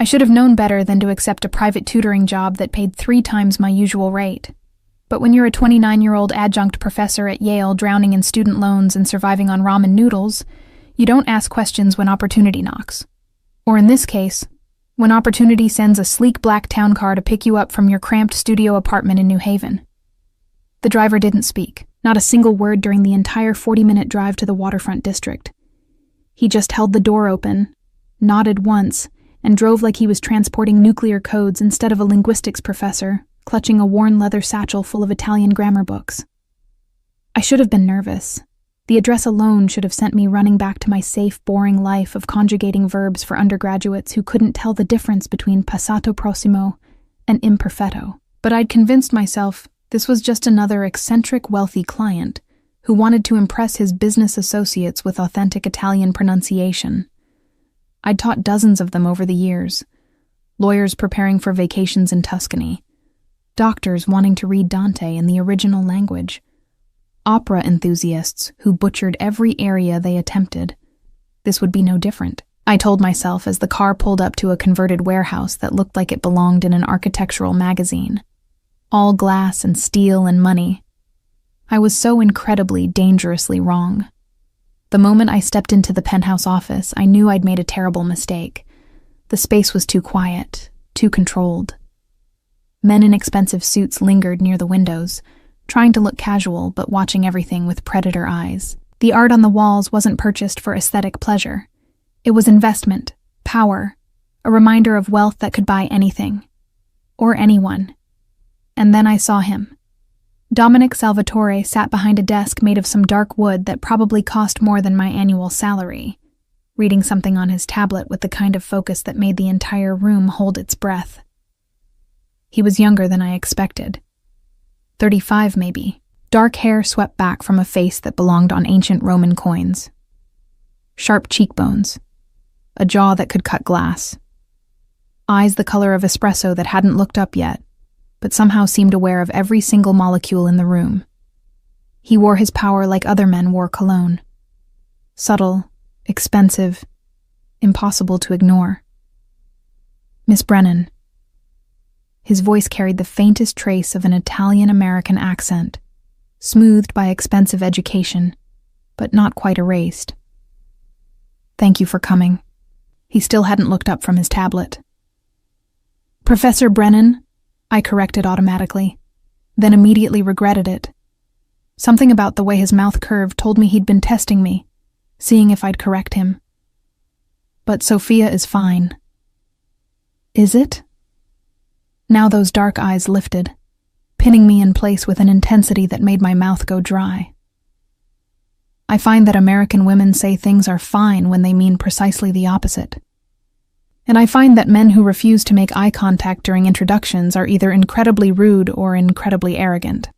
should have known better than to accept a private tutoring job that paid 3 times my usual rate. But when you're a 29-year-old adjunct professor at Yale drowning in student loans and surviving on ramen noodles, you don't ask questions when opportunity knocks. Or in this case, when opportunity sends a sleek black town car to pick you up from your cramped studio apartment in New Haven. The driver didn't speak, not a single word during the entire 40-minute drive to the waterfront district. He just held the door open, nodded once, and drove like he was transporting nuclear codes instead of a linguistics professor, clutching a worn leather satchel full of Italian grammar books. I should have been nervous. The address alone should have sent me running back to my safe, boring life of conjugating verbs for undergraduates who couldn't tell the difference between passato prossimo and imperfetto. But I'd convinced myself this was just another eccentric, wealthy client who wanted to impress his business associates with authentic Italian pronunciation. I'd taught dozens of them over the years, lawyers preparing for vacations in Tuscany, doctors wanting to read Dante in the original language, opera enthusiasts who butchered every area they attempted. This would be no different, I told myself as the car pulled up to a converted warehouse that looked like it belonged in an architectural magazine. All glass and steel and money. I was so incredibly, dangerously wrong. The moment I stepped into the penthouse office, I knew I'd made a terrible mistake. The space was too quiet, too controlled. Men in expensive suits lingered near the windows, trying to look casual but watching everything with predator eyes. The art on the walls wasn't purchased for aesthetic pleasure. It was investment, power, a reminder of wealth that could buy anything. Or anyone. And then I saw him. Dominic Salvatore sat behind a desk made of some dark wood that probably cost more than my annual salary, reading something on his tablet with the kind of focus that made the entire room hold its breath. He was younger than I expected. 35 maybe. Dark hair swept back from a face that belonged on ancient Roman coins. Sharp cheekbones. A jaw that could cut glass. Eyes the color of espresso that hadn't looked up yet, but somehow seemed aware of every single molecule in the room. He wore his power like other men wore cologne. Subtle, expensive, impossible to ignore. Miss Brennan. His voice carried the faintest trace of an Italian-American accent, smoothed by expensive education, but not quite erased. Thank you for coming. He still hadn't looked up from his tablet. Professor Brennan, I corrected automatically, then immediately regretted it. Something about the way his mouth curved told me he'd been testing me, seeing if I'd correct him. But Sophia is fine. Is it? Now those dark eyes lifted, pinning me in place with an intensity that made my mouth go dry. I find that American women say things are fine when they mean precisely the opposite. And I find that men who refuse to make eye contact during introductions are either incredibly rude or incredibly arrogant.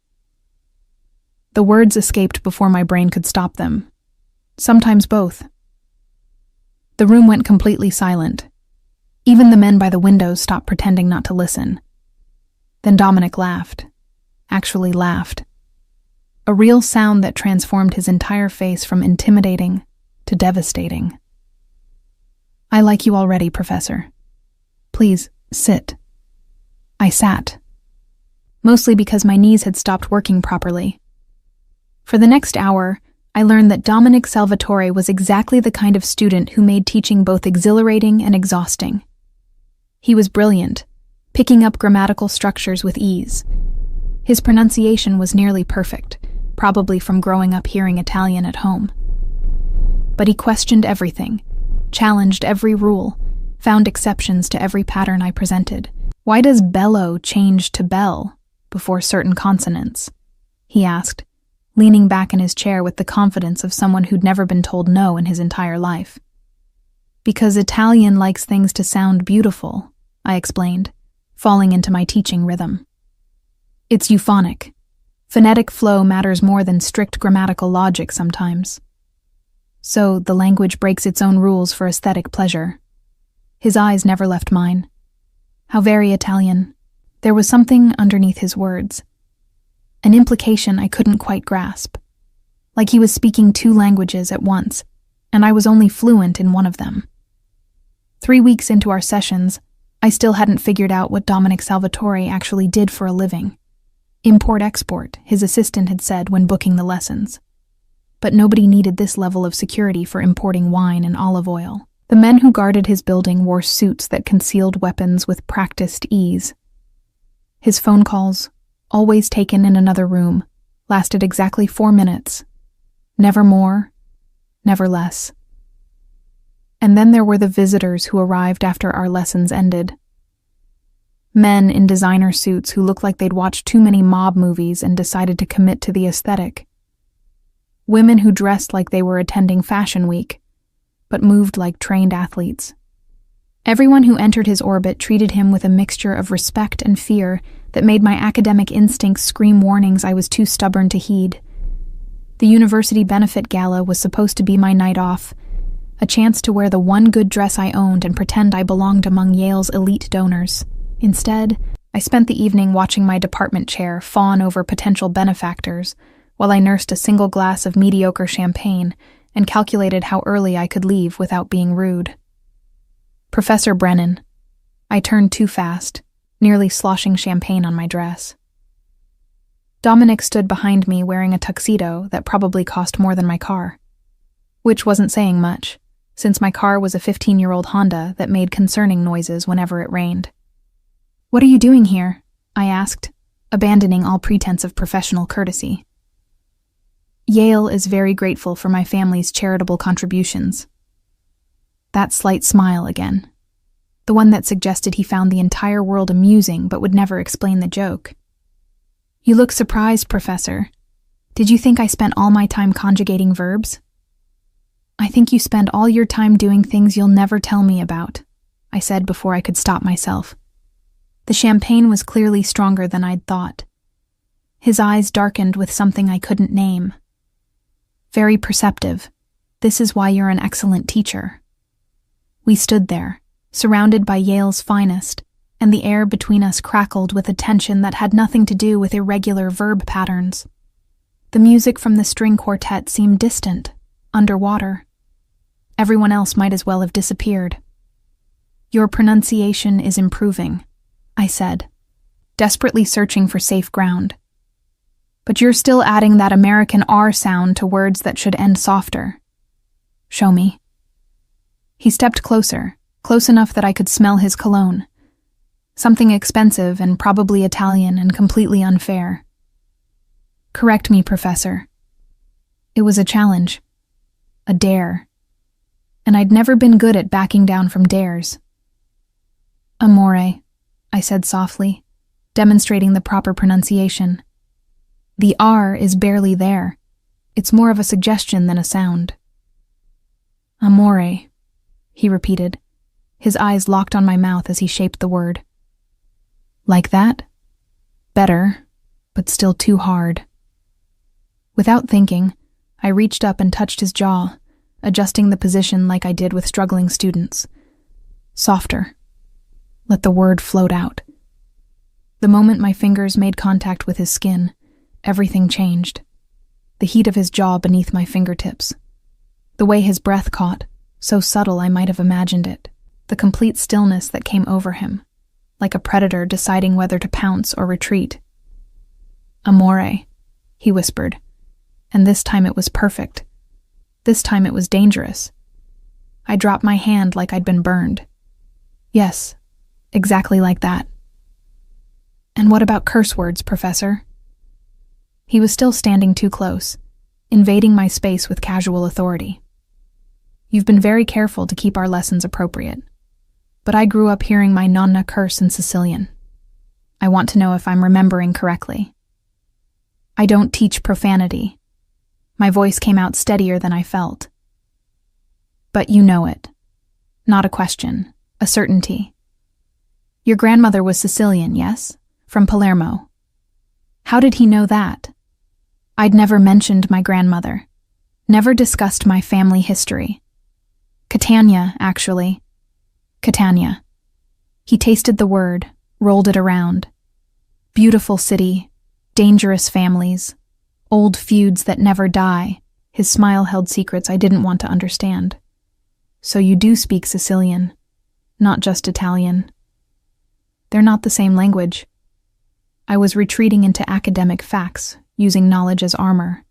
The words escaped before my brain could stop them. Sometimes both. The room went completely silent. Even the men by the windows stopped pretending not to listen. Then Dominic laughed. Actually laughed. A real sound that transformed his entire face from intimidating to devastating. I like you already, Professor. Please, sit. I sat. Mostly because my knees had stopped working properly. For the next hour, I learned that Dominic Salvatore was exactly the kind of student who made teaching both exhilarating and exhausting. He was brilliant, picking up grammatical structures with ease. His pronunciation was nearly perfect, probably from growing up hearing Italian at home. But he questioned everything, challenged every rule, found exceptions to every pattern I presented. Why does bellow change to bell before certain consonants? He asked, leaning back in his chair with the confidence of someone who'd never been told no in his entire life. Because Italian likes things to sound beautiful, I explained, falling into my teaching rhythm. It's euphonic. Phonetic flow matters more than strict grammatical logic sometimes. So the language breaks its own rules for aesthetic pleasure. His eyes never left mine. How very Italian. There was something underneath his words. An implication I couldn't quite grasp. Like he was speaking 2 languages at once, and I was only fluent in one of them. 3 weeks into our sessions, I still hadn't figured out what Dominic Salvatore actually did for a living. Import-export, his assistant had said when booking the lessons. But nobody needed this level of security for importing wine and olive oil. The men who guarded his building wore suits that concealed weapons with practiced ease. His phone calls, always taken in another room, lasted exactly 4 minutes. Never more, never less. And then there were the visitors who arrived after our lessons ended. Men in designer suits who looked like they'd watched too many mob movies and decided to commit to the aesthetic. Women who dressed like they were attending Fashion Week, but moved like trained athletes. Everyone who entered his orbit treated him with a mixture of respect and fear that made my academic instincts scream warnings I was too stubborn to heed. The university benefit gala was supposed to be my night off, a chance to wear the one good dress I owned and pretend I belonged among Yale's elite donors. Instead, I spent the evening watching my department chair fawn over potential benefactors while I nursed a single glass of mediocre champagne and calculated how early I could leave without being rude. Professor Brennan. I turned too fast, nearly sloshing champagne on my dress. Dominic stood behind me wearing a tuxedo that probably cost more than my car. Which wasn't saying much, since my car was a 15-year-old Honda that made concerning noises whenever it rained. "What are you doing here?" I asked, abandoning all pretense of professional courtesy. "Yale is very grateful for my family's charitable contributions." That slight smile again. The one that suggested he found the entire world amusing but would never explain the joke. "You look surprised, Professor. Did you think I spent all my time conjugating verbs?" "I think you spend all your time doing things you'll never tell me about," I said before I could stop myself. The champagne was clearly stronger than I'd thought. His eyes darkened with something I couldn't name. "Very perceptive. This is why you're an excellent teacher." We stood there, surrounded by Yale's finest, and the air between us crackled with a tension that had nothing to do with irregular verb patterns. The music from the string quartet seemed distant, underwater. Everyone else might as well have disappeared. "Your pronunciation is improving," I said, desperately searching for safe ground. "But you're still adding that American R sound to words that should end softer." "Show me." He stepped closer, close enough that I could smell his cologne. Something expensive and probably Italian and completely unfair. "Correct me, Professor." It was a challenge. A dare. And I'd never been good at backing down from dares. "Amore," I said softly, demonstrating the proper pronunciation. The R is barely there. It's more of a suggestion than a sound. "Amore," he repeated, his eyes locked on my mouth as he shaped the word. "Like that? Better, but still too hard." Without thinking, I reached up and touched his jaw, adjusting the position like I did with struggling students. Softer. Let the word float out. The moment my fingers made contact with his skin, everything changed. The heat of his jaw beneath my fingertips. The way his breath caught, so subtle I might have imagined it. The complete stillness that came over him, like a predator deciding whether to pounce or retreat. "Amore," he whispered, and this time it was perfect. This time it was dangerous. I dropped my hand like I'd been burned. Yes, exactly like that. "And what about curse words, Professor?" He was still standing too close, invading my space with casual authority. "You've been very careful to keep our lessons appropriate. But I grew up hearing my nonna curse in Sicilian. I want to know if I'm remembering correctly." "I don't teach profanity." My voice came out steadier than I felt. "But you know it. Not a question, a certainty. Your grandmother was Sicilian, yes? From Palermo." How did he know that? I'd never mentioned my grandmother, never discussed my family history. Catania, actually. Catania. He tasted the word, rolled it around. Beautiful city, dangerous families, old feuds that never die. His smile held secrets I didn't want to understand. "So you do speak Sicilian, not just Italian." They're not the same language. I was retreating into academic facts, using knowledge as armor.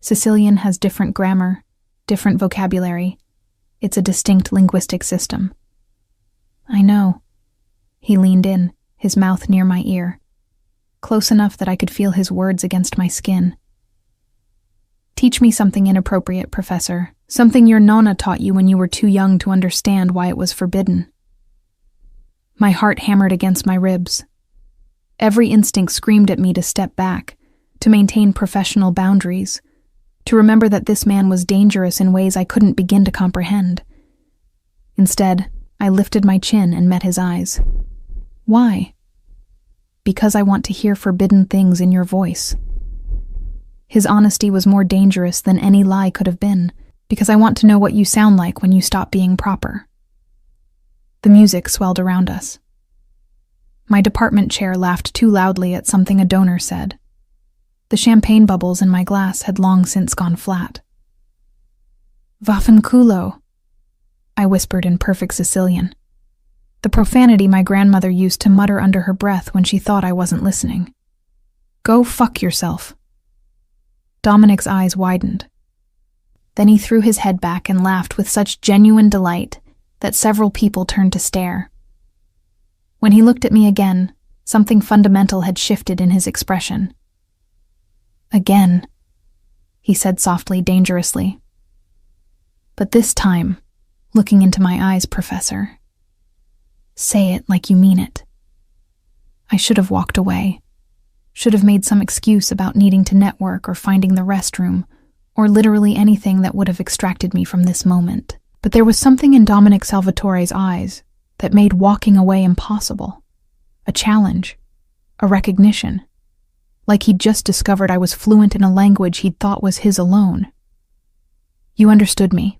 Sicilian has different grammar, different vocabulary. It's a distinct linguistic system. I know. He leaned in, his mouth near my ear, close enough that I could feel his words against my skin. Teach me something inappropriate, Professor. Something your nonna taught you when you were too young to understand why it was forbidden. My heart hammered against my ribs. Every instinct screamed at me to step back, to maintain professional boundaries, to remember that this man was dangerous in ways I couldn't begin to comprehend. Instead, I lifted my chin and met his eyes. Why? Because I want to hear forbidden things in your voice. His honesty was more dangerous than any lie could have been, because I want to know what you sound like when you stop being proper. The music swelled around us. My department chair laughed too loudly at something a donor said. The champagne bubbles in my glass had long since gone flat. Vaffanculo, I whispered in perfect Sicilian, the profanity my grandmother used to mutter under her breath when she thought I wasn't listening. Go fuck yourself. Dominic's eyes widened. Then he threw his head back and laughed with such genuine delight that several people turned to stare. When he looked at me again, something fundamental had shifted in his expression. Again, he said softly, dangerously. But this time, looking into my eyes, Professor, say it like you mean it. I should have walked away, should have made some excuse about needing to network or finding the restroom, or literally anything that would have extracted me from this moment. But there was something in Dominic Salvatore's eyes that made walking away impossible. A challenge, a recognition. Like he'd just discovered I was fluent in a language he'd thought was his alone. You understood me.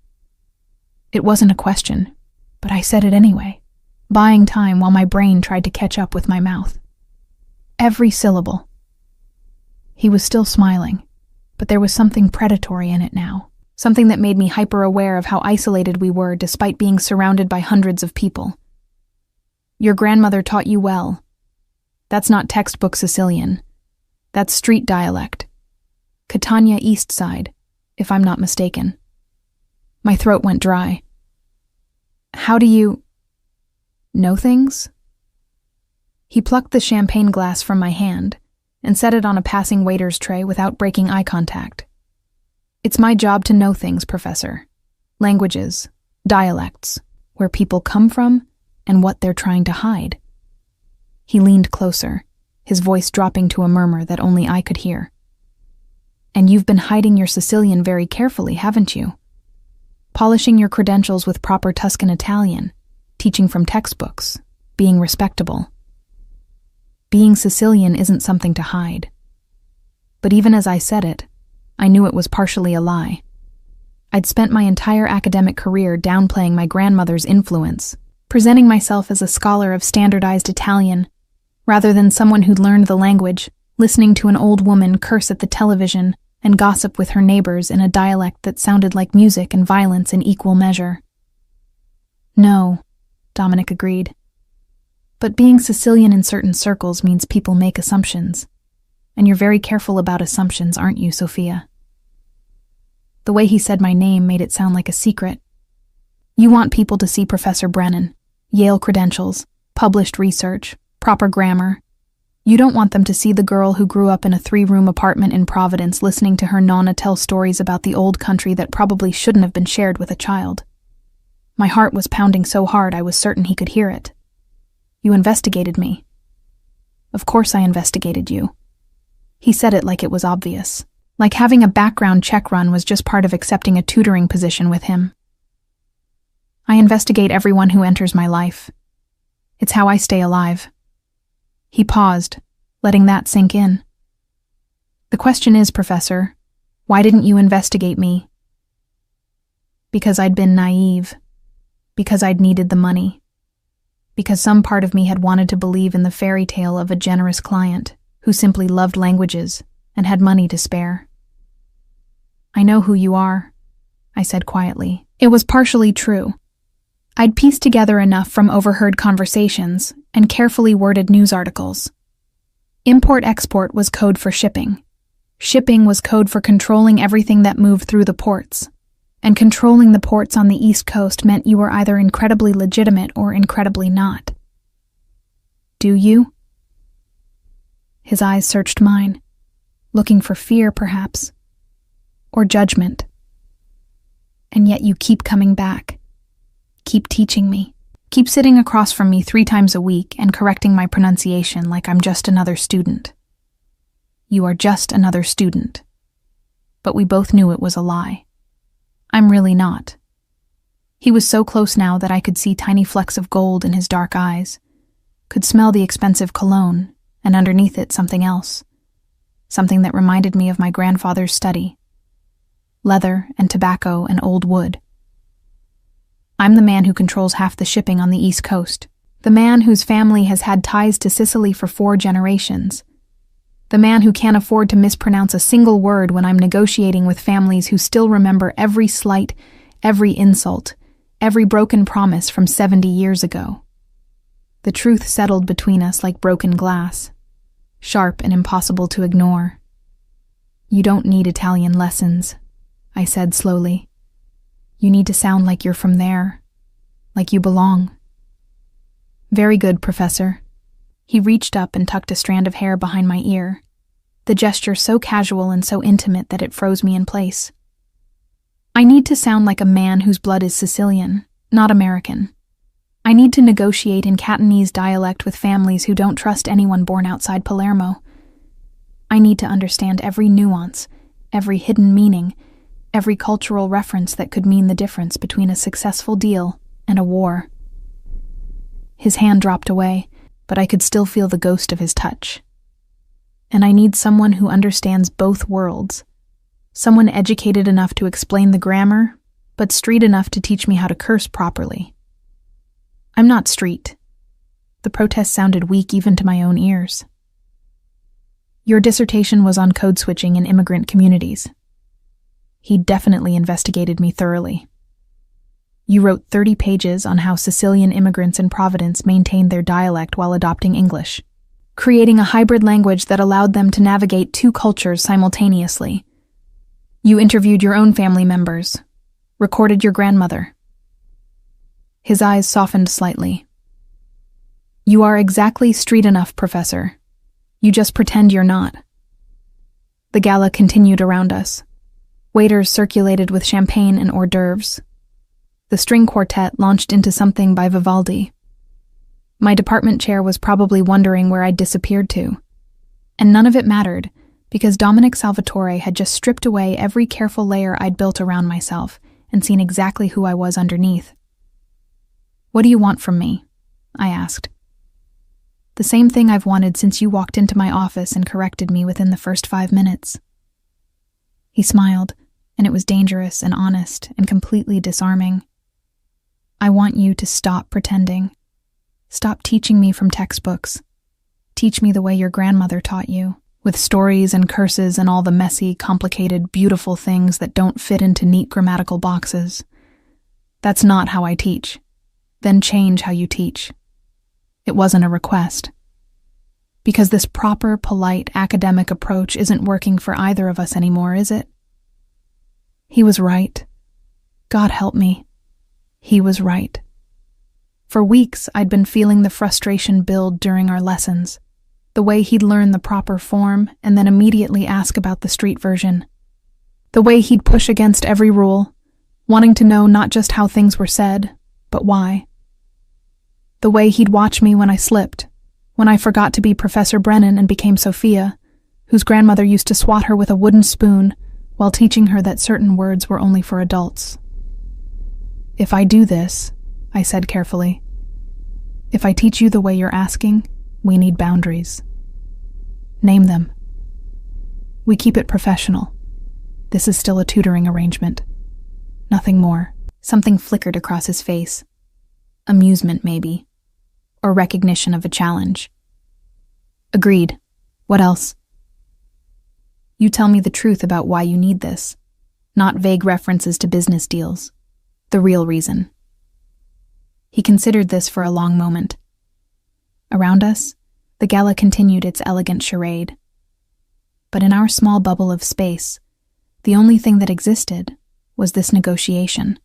It wasn't a question, but I said it anyway, buying time while my brain tried to catch up with my mouth. Every syllable. He was still smiling, but there was something predatory in it now, something that made me hyper-aware of how isolated we were despite being surrounded by hundreds of people. Your grandmother taught you well. That's not textbook Sicilian. That's street dialect. Catania East Side, if I'm not mistaken. My throat went dry. How do you know things? He plucked the champagne glass from my hand and set it on a passing waiter's tray without breaking eye contact. It's my job to know things, Professor. Languages, dialects, where people come from, and what they're trying to hide. He leaned closer, his voice dropping to a murmur that only I could hear. And you've been hiding your Sicilian very carefully, haven't you? Polishing your credentials with proper Tuscan Italian, teaching from textbooks, being respectable. Being Sicilian isn't something to hide. But even as I said it, I knew it was partially a lie. I'd spent my entire academic career downplaying my grandmother's influence, presenting myself as a scholar of standardized Italian, rather than someone who'd learned the language, listening to an old woman curse at the television and gossip with her neighbors in a dialect that sounded like music and violence in equal measure. No, Dominic agreed. But being Sicilian in certain circles means people make assumptions. And you're very careful about assumptions, aren't you, Sophia? The way he said my name made it sound like a secret. You want people to see Professor Brennan, Yale credentials, published research, proper grammar. You don't want them to see the girl who grew up in a 3-room apartment in Providence listening to her nonna tell stories about the old country that probably shouldn't have been shared with a child. My heart was pounding so hard I was certain he could hear it. You investigated me. Of course I investigated you. He said it like it was obvious, like having a background check run was just part of accepting a tutoring position with him. I investigate everyone who enters my life. It's how I stay alive. He paused, letting that sink in. The question is, Professor, why didn't you investigate me? Because I'd been naive. Because I'd needed the money. Because some part of me had wanted to believe in the fairy tale of a generous client who simply loved languages and had money to spare. I know who you are, I said quietly. It was partially true. I'd pieced together enough from overheard conversations and carefully worded news articles. Import-export was code for shipping. Shipping was code for controlling everything that moved through the ports. And controlling the ports on the East Coast meant you were either incredibly legitimate or incredibly not. Do you? His eyes searched mine, looking for fear, perhaps, or judgment. And yet you keep coming back. Keep teaching me. Keep sitting across from me 3 times a week and correcting my pronunciation like I'm just another student. You are just another student. But we both knew it was a lie. I'm really not. He was so close now that I could see tiny flecks of gold in his dark eyes, could smell the expensive cologne, and underneath it something else. Something that reminded me of my grandfather's study. Leather and tobacco and old wood. I'm the man who controls half the shipping on the East Coast. The man whose family has had ties to Sicily for 4 generations. The man who can't afford to mispronounce a single word when I'm negotiating with families who still remember every slight, every insult, every broken promise from 70 years ago. The truth settled between us like broken glass, sharp and impossible to ignore. You don't need Italian lessons, I said slowly. You need to sound like you're from there, like you belong. Very good, Professor. He reached up and tucked a strand of hair behind my ear, the gesture so casual and so intimate that it froze me in place. I need to sound like a man whose blood is Sicilian, not American. I need to negotiate in Catanese dialect with families who don't trust anyone born outside Palermo. I need to understand every nuance, every hidden meaning, every cultural reference that could mean the difference between a successful deal and a war. His hand dropped away, but I could still feel the ghost of his touch. And I need someone who understands both worlds. Someone educated enough to explain the grammar, but street enough to teach me how to curse properly. I'm not street. The protest sounded weak even to my own ears. Your dissertation was on code switching in immigrant communities. He definitely investigated me thoroughly. You wrote 30 pages on how Sicilian immigrants in Providence maintained their dialect while adopting English, creating a hybrid language that allowed them to navigate 2 cultures simultaneously. You interviewed your own family members, recorded your grandmother. His eyes softened slightly. You are exactly street enough, Professor. You just pretend you're not. The gala continued around us. Waiters circulated with champagne and hors d'oeuvres. The string quartet launched into something by Vivaldi. My department chair was probably wondering where I'd disappeared to. And none of it mattered, because Dominic Salvatore had just stripped away every careful layer I'd built around myself and seen exactly who I was underneath. What do you want from me? I asked. The same thing I've wanted since you walked into my office and corrected me within the first 5 minutes. He smiled, and it was dangerous and honest and completely disarming. I want you to stop pretending. Stop teaching me from textbooks. Teach me the way your grandmother taught you, with stories and curses and all the messy, complicated, beautiful things that don't fit into neat grammatical boxes. That's not how I teach. Then change how you teach. It wasn't a request. Because this proper, polite, academic approach isn't working for either of us anymore, is it? He was right. God help me. He was right. For weeks, I'd been feeling the frustration build during our lessons, the way he'd learn the proper form and then immediately ask about the street version, the way he'd push against every rule, wanting to know not just how things were said, but why. The way he'd watch me when I slipped, when I forgot to be Professor Brennan and became Sophia, whose grandmother used to swat her with a wooden spoon while teaching her that certain words were only for adults. If I do this, I said carefully, if I teach you the way you're asking, we need boundaries. Name them. We keep it professional. This is still a tutoring arrangement. Nothing more. Something flickered across his face. Amusement, maybe. Or recognition of a challenge. Agreed. What else? You tell me the truth about why you need this, not vague references to business deals. The real reason. He considered this for a long moment. Around us, the gala continued its elegant charade. But in our small bubble of space, the only thing that existed was this negotiation.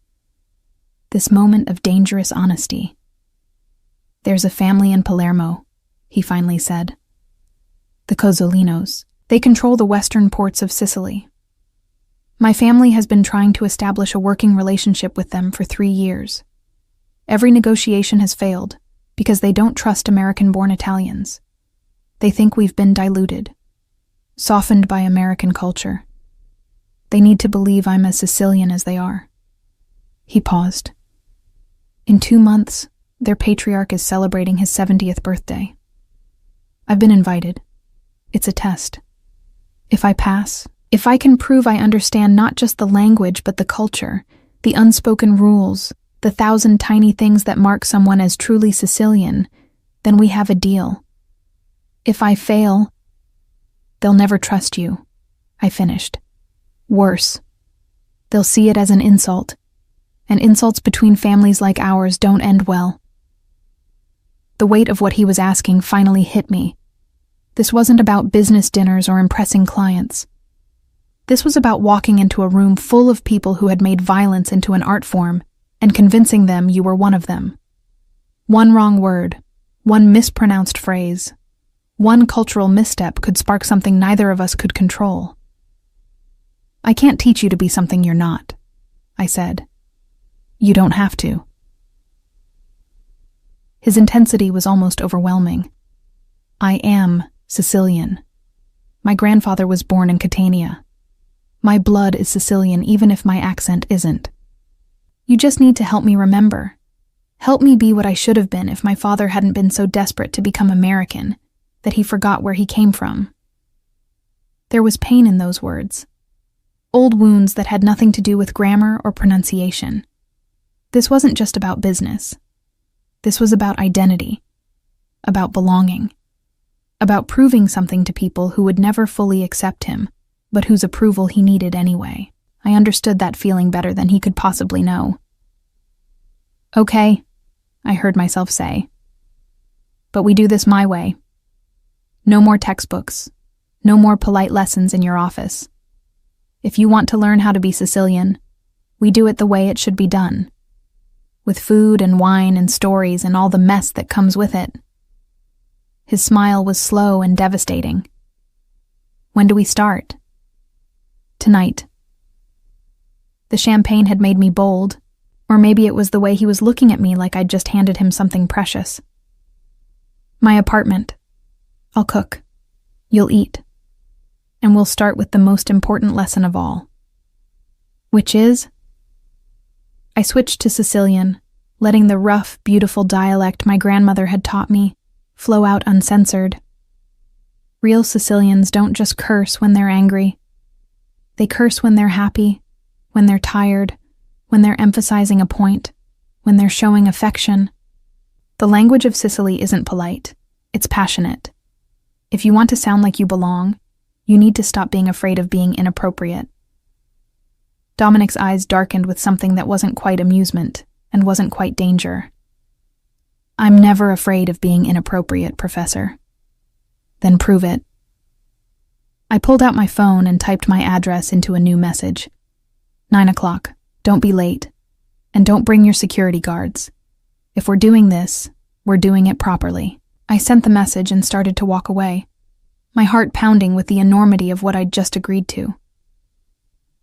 This moment of dangerous honesty. "There's a family in Palermo," he finally said. "The Cozzolinos. They control the western ports of Sicily. My family has been trying to establish a working relationship with them for 3 years. Every negotiation has failed because they don't trust American-born Italians. They think we've been diluted, softened by American culture. They need to believe I'm as Sicilian as they are." He paused. "In 2 months, their patriarch is celebrating his 70th birthday. I've been invited. It's a test. If I pass, if I can prove I understand not just the language but the culture, the unspoken rules, the 1,000 tiny things that mark someone as truly Sicilian, then we have a deal. If I fail, they'll never trust you," I finished. "Worse, they'll see it as an insult, and insults between families like ours don't end well." The weight of what he was asking finally hit me. This wasn't about business dinners or impressing clients. This was about walking into a room full of people who had made violence into an art form and convincing them you were one of them. One wrong word, one mispronounced phrase, one cultural misstep could spark something neither of us could control. "I can't teach you to be something you're not," I said. "You don't have to." His intensity was almost overwhelming. "I am Sicilian. My grandfather was born in Catania. My blood is Sicilian even if my accent isn't. You just need to help me remember. Help me be what I should have been if my father hadn't been so desperate to become American that he forgot where he came from." There was pain in those words. Old wounds that had nothing to do with grammar or pronunciation. This wasn't just about business. This was about identity, about belonging, about proving something to people who would never fully accept him, but whose approval he needed anyway. I understood that feeling better than he could possibly know. "Okay," I heard myself say. "But we do this my way. No more textbooks, no more polite lessons in your office. If you want to learn how to be Sicilian, we do it the way it should be done, with food and wine and stories and all the mess that comes with it." His smile was slow and devastating. "When do we start?" "Tonight." The champagne had made me bold, or maybe it was the way he was looking at me like I'd just handed him something precious. "My apartment. I'll cook. You'll eat. And we'll start with the most important lesson of all." "Which is?" I switched to Sicilian, letting the rough, beautiful dialect my grandmother had taught me flow out uncensored. Real Sicilians don't just curse when they're angry. They curse when they're happy, when they're tired, when they're emphasizing a point, when they're showing affection. The language of Sicily isn't polite. It's passionate. If you want to sound like you belong, you need to stop being afraid of being inappropriate. Dominic's eyes darkened with something that wasn't quite amusement and wasn't quite danger. "I'm never afraid of being inappropriate, Professor." "Then prove it." I pulled out my phone and typed my address into a new message. 9 o'clock. Don't be late. And don't bring your security guards. If we're doing this, we're doing it properly. I sent the message and started to walk away, my heart pounding with the enormity of what I'd just agreed to.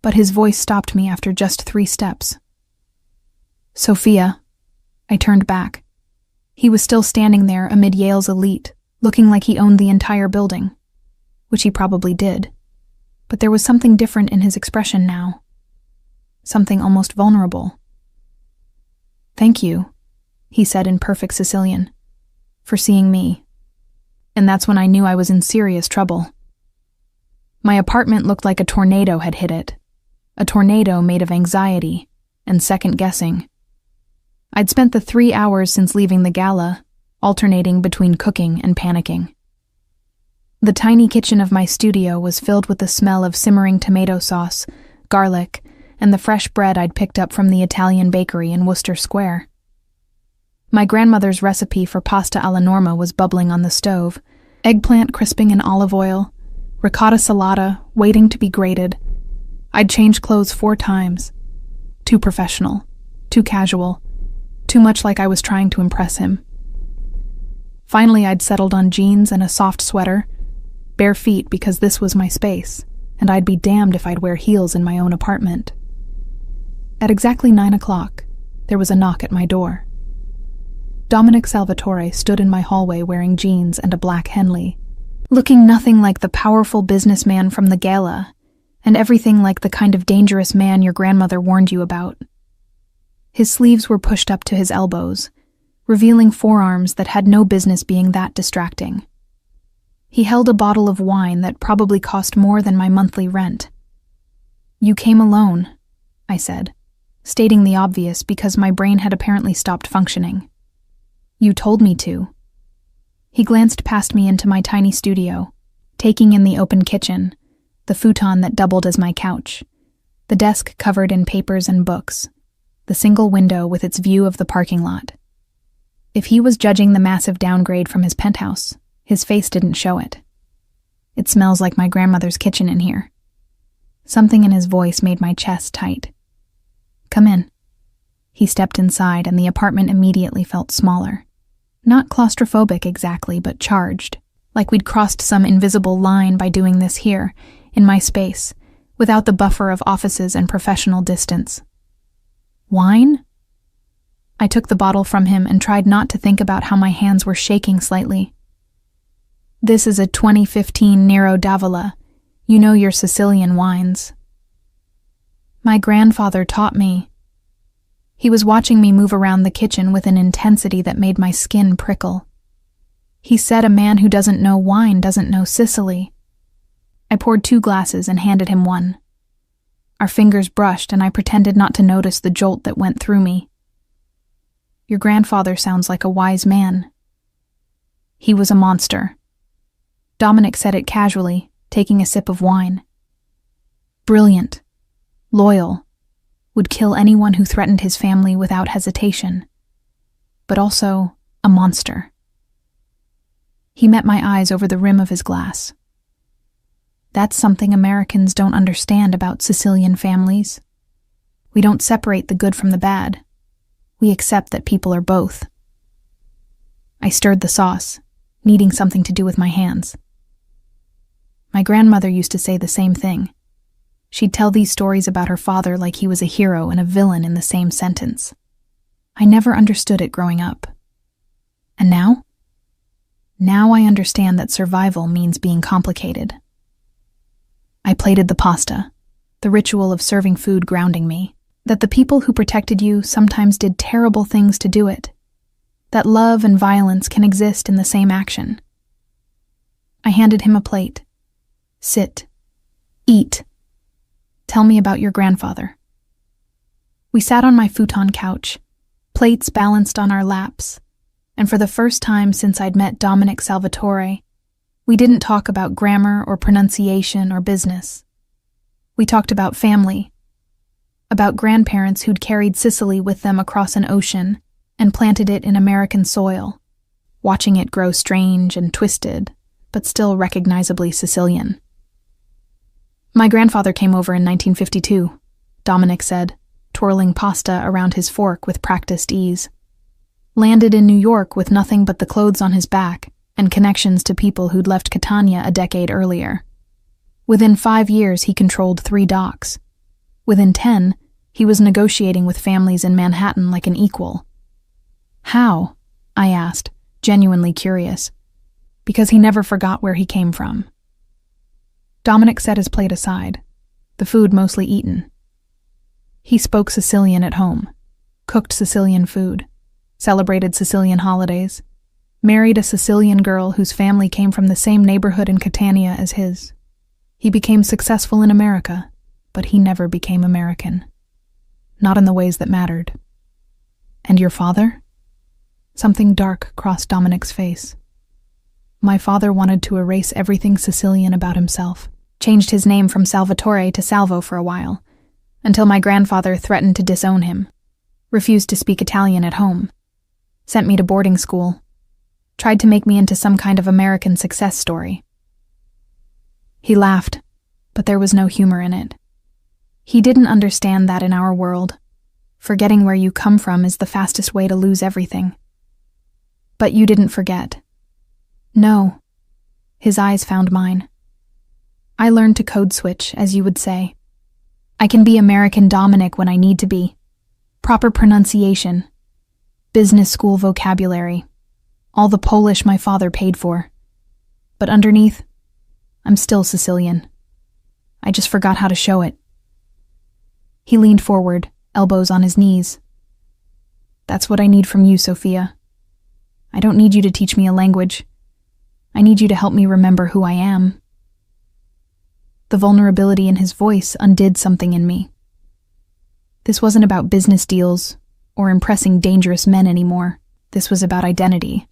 But his voice stopped me after just 3 steps. "Sophia." I turned back. He was still standing there amid Yale's elite, looking like he owned the entire building, which he probably did. But there was something different in his expression now. Something almost vulnerable. "Thank you," he said in perfect Sicilian, "for seeing me." And that's when I knew I was in serious trouble. My apartment looked like a tornado had hit it. A tornado made of anxiety and second-guessing. I'd spent the 3 hours since leaving the gala alternating between cooking and panicking. The tiny kitchen of my studio was filled with the smell of simmering tomato sauce, garlic, and the fresh bread I'd picked up from the Italian bakery in Worcester Square. My grandmother's recipe for pasta alla norma was bubbling on the stove, eggplant crisping in olive oil, ricotta salata waiting to be grated. I'd changed clothes 4 times. Too professional, too casual, too much like I was trying to impress him. Finally, I'd settled on jeans and a soft sweater, bare feet because this was my space, and I'd be damned if I'd wear heels in my own apartment. At exactly 9 o'clock, there was a knock at my door. Dominic Salvatore stood in my hallway wearing jeans and a black Henley, looking nothing like the powerful businessman from the gala, and everything like the kind of dangerous man your grandmother warned you about. His sleeves were pushed up to his elbows, revealing forearms that had no business being that distracting. He held a bottle of wine that probably cost more than my monthly rent. "You came alone," I said, stating the obvious because my brain had apparently stopped functioning. "You told me to." He glanced past me into my tiny studio, taking in the open kitchen, the futon that doubled as my couch, the desk covered in papers and books, the single window with its view of the parking lot. If he was judging the massive downgrade from his penthouse, his face didn't show it. "It smells like my grandmother's kitchen in here." Something in his voice made my chest tight. "Come in." He stepped inside, and the apartment immediately felt smaller. Not claustrophobic exactly, but charged, like we'd crossed some invisible line by doing this here, in my space, without the buffer of offices and professional distance. "Wine?" I took the bottle from him and tried not to think about how my hands were shaking slightly. "This is a 2015 Nero d'Avola. You know your Sicilian wines." "My grandfather taught me." He was watching me move around the kitchen with an intensity that made my skin prickle. "He said a man who doesn't know wine doesn't know Sicily." I poured 2 glasses and handed him one. Our fingers brushed, and I pretended not to notice the jolt that went through me. "Your grandfather sounds like a wise man." "He was a monster." Dominic said it casually, taking a sip of wine. "Brilliant. Loyal. Would kill anyone who threatened his family without hesitation. But also a monster." He met my eyes over the rim of his glass. "That's something Americans don't understand about Sicilian families. We don't separate the good from the bad. We accept that people are both." I stirred the sauce, needing something to do with my hands. My grandmother used to say the same thing. She'd tell these stories about her father like he was a hero and a villain in the same sentence. I never understood it growing up. And now? Now I understand that survival means being complicated. I plated the pasta, the ritual of serving food grounding me, that the people who protected you sometimes did terrible things to do it, that love and violence can exist in the same action. I handed him a plate. "Sit. Eat. Tell me about your grandfather." We sat on my futon couch, plates balanced on our laps, and for the first time since I'd met Dominic Salvatore, we didn't talk about grammar or pronunciation or business. We talked about family, about grandparents who'd carried Sicily with them across an ocean and planted it in American soil, watching it grow strange and twisted, but still recognizably Sicilian. "My grandfather came over in 1952, Dominic said, twirling pasta around his fork with practiced ease. "Landed in New York with nothing but the clothes on his back and connections to people who'd left Catania a decade earlier. Within 5 years, he controlled 3 docks. Within 10, he was negotiating with families in Manhattan like an equal." "How?" I asked, genuinely curious. Because he never forgot where he came from. Dominic set his plate aside, the food mostly eaten. He spoke Sicilian at home, cooked Sicilian food, celebrated Sicilian holidays, married a Sicilian girl whose family came from the same neighborhood in Catania as his. He became successful in America, but he never became American. Not in the ways that mattered. "And your father?" Something dark crossed Dominic's face. "My father wanted to erase everything Sicilian about himself, changed his name from Salvatore to Salvo for a while, until my grandfather threatened to disown him, refused to speak Italian at home. Sent me to boarding school. Tried to make me into some kind of American success story. He laughed, but there was no humor in it. He didn't understand that in our world, forgetting where you come from is the fastest way to lose everything. But you didn't forget. No. His eyes found mine. I learned to code switch, as you would say. I can be American Dominic when I need to be. Proper pronunciation. Business school vocabulary. All the Polish my father paid for. But underneath, I'm still Sicilian. I just forgot how to show it. He leaned forward, elbows on his knees. That's what I need from you, Sophia. I don't need you to teach me a language. I need you to help me remember who I am. The vulnerability in his voice undid something in me. This wasn't about business deals or impressing dangerous men anymore. This was about identity.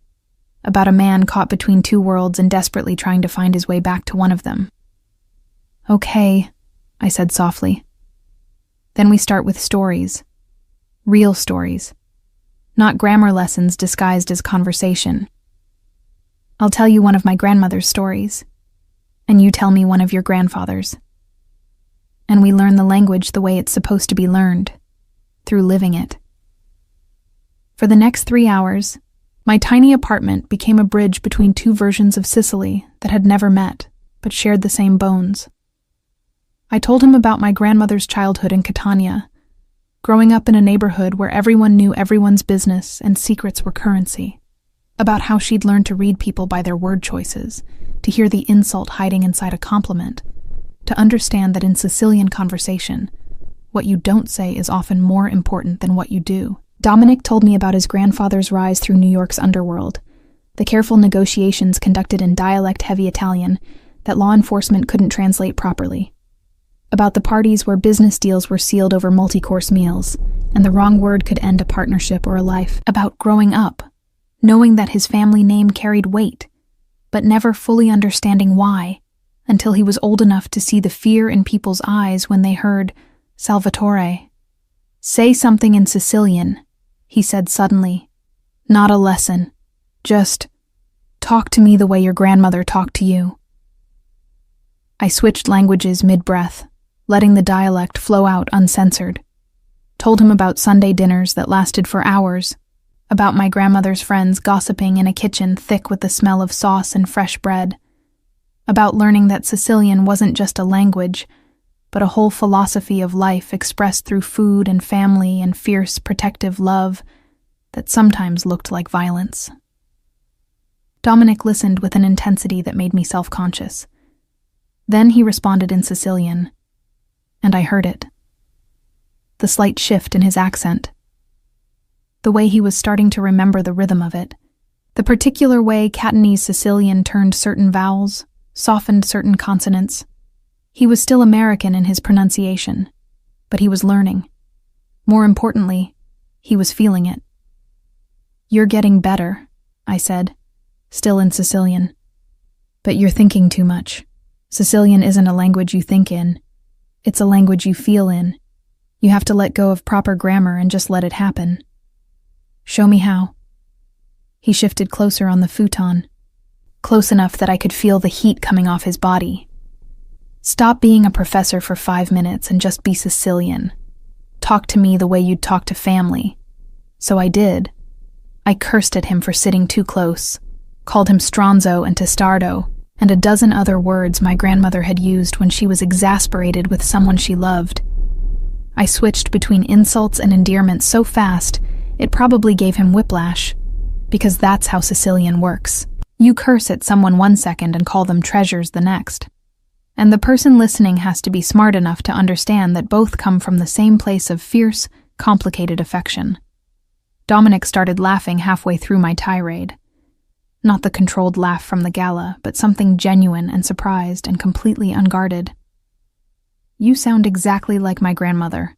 About a man caught between two worlds and desperately trying to find his way back to one of them. Okay, I said softly. Then we start with stories. Real stories. Not grammar lessons disguised as conversation. I'll tell you one of my grandmother's stories, and you tell me one of your grandfather's. And we learn the language the way it's supposed to be learned, through living it. For the next 3 hours, my tiny apartment became a bridge between two versions of Sicily that had never met, but shared the same bones. I told him about my grandmother's childhood in Catania, growing up in a neighborhood where everyone knew everyone's business and secrets were currency, about how she'd learned to read people by their word choices, to hear the insult hiding inside a compliment, to understand that in Sicilian conversation, what you don't say is often more important than what you do. Dominic told me about his grandfather's rise through New York's underworld, the careful negotiations conducted in dialect-heavy Italian that law enforcement couldn't translate properly, about the parties where business deals were sealed over multi-course meals, and the wrong word could end a partnership or a life, about growing up, knowing that his family name carried weight, but never fully understanding why, until he was old enough to see the fear in people's eyes when they heard Salvatore. Say something in Sicilian, he said suddenly. Not a lesson. Just talk to me the way your grandmother talked to you. I switched languages mid-breath, letting the dialect flow out uncensored. Told him about Sunday dinners that lasted for hours, about my grandmother's friends gossiping in a kitchen thick with the smell of sauce and fresh bread, about learning that Sicilian wasn't just a language, but a whole philosophy of life expressed through food and family and fierce, protective love that sometimes looked like violence. Dominic listened with an intensity that made me self-conscious. Then he responded in Sicilian, and I heard it. The slight shift in his accent. The way he was starting to remember the rhythm of it. The particular way Catanese Sicilian turned certain vowels, softened certain consonants. He was still American in his pronunciation, but he was learning. More importantly, he was feeling it. You're getting better, I said, still in Sicilian. But you're thinking too much. Sicilian isn't a language you think in. It's a language you feel in. You have to let go of proper grammar and just let it happen. Show me how. He shifted closer on the futon, close enough that I could feel the heat coming off his body. Stop being a professor for 5 minutes and just be Sicilian. Talk to me the way you'd talk to family. So I did. I cursed at him for sitting too close, called him stronzo and testardo, and a dozen other words my grandmother had used when she was exasperated with someone she loved. I switched between insults and endearments so fast, it probably gave him whiplash, because that's how Sicilian works. You curse at someone 1 second and call them treasures the next. And the person listening has to be smart enough to understand that both come from the same place of fierce, complicated affection. Dominic started laughing halfway through my tirade. Not the controlled laugh from the gala, but something genuine and surprised and completely unguarded. You sound exactly like my grandmother,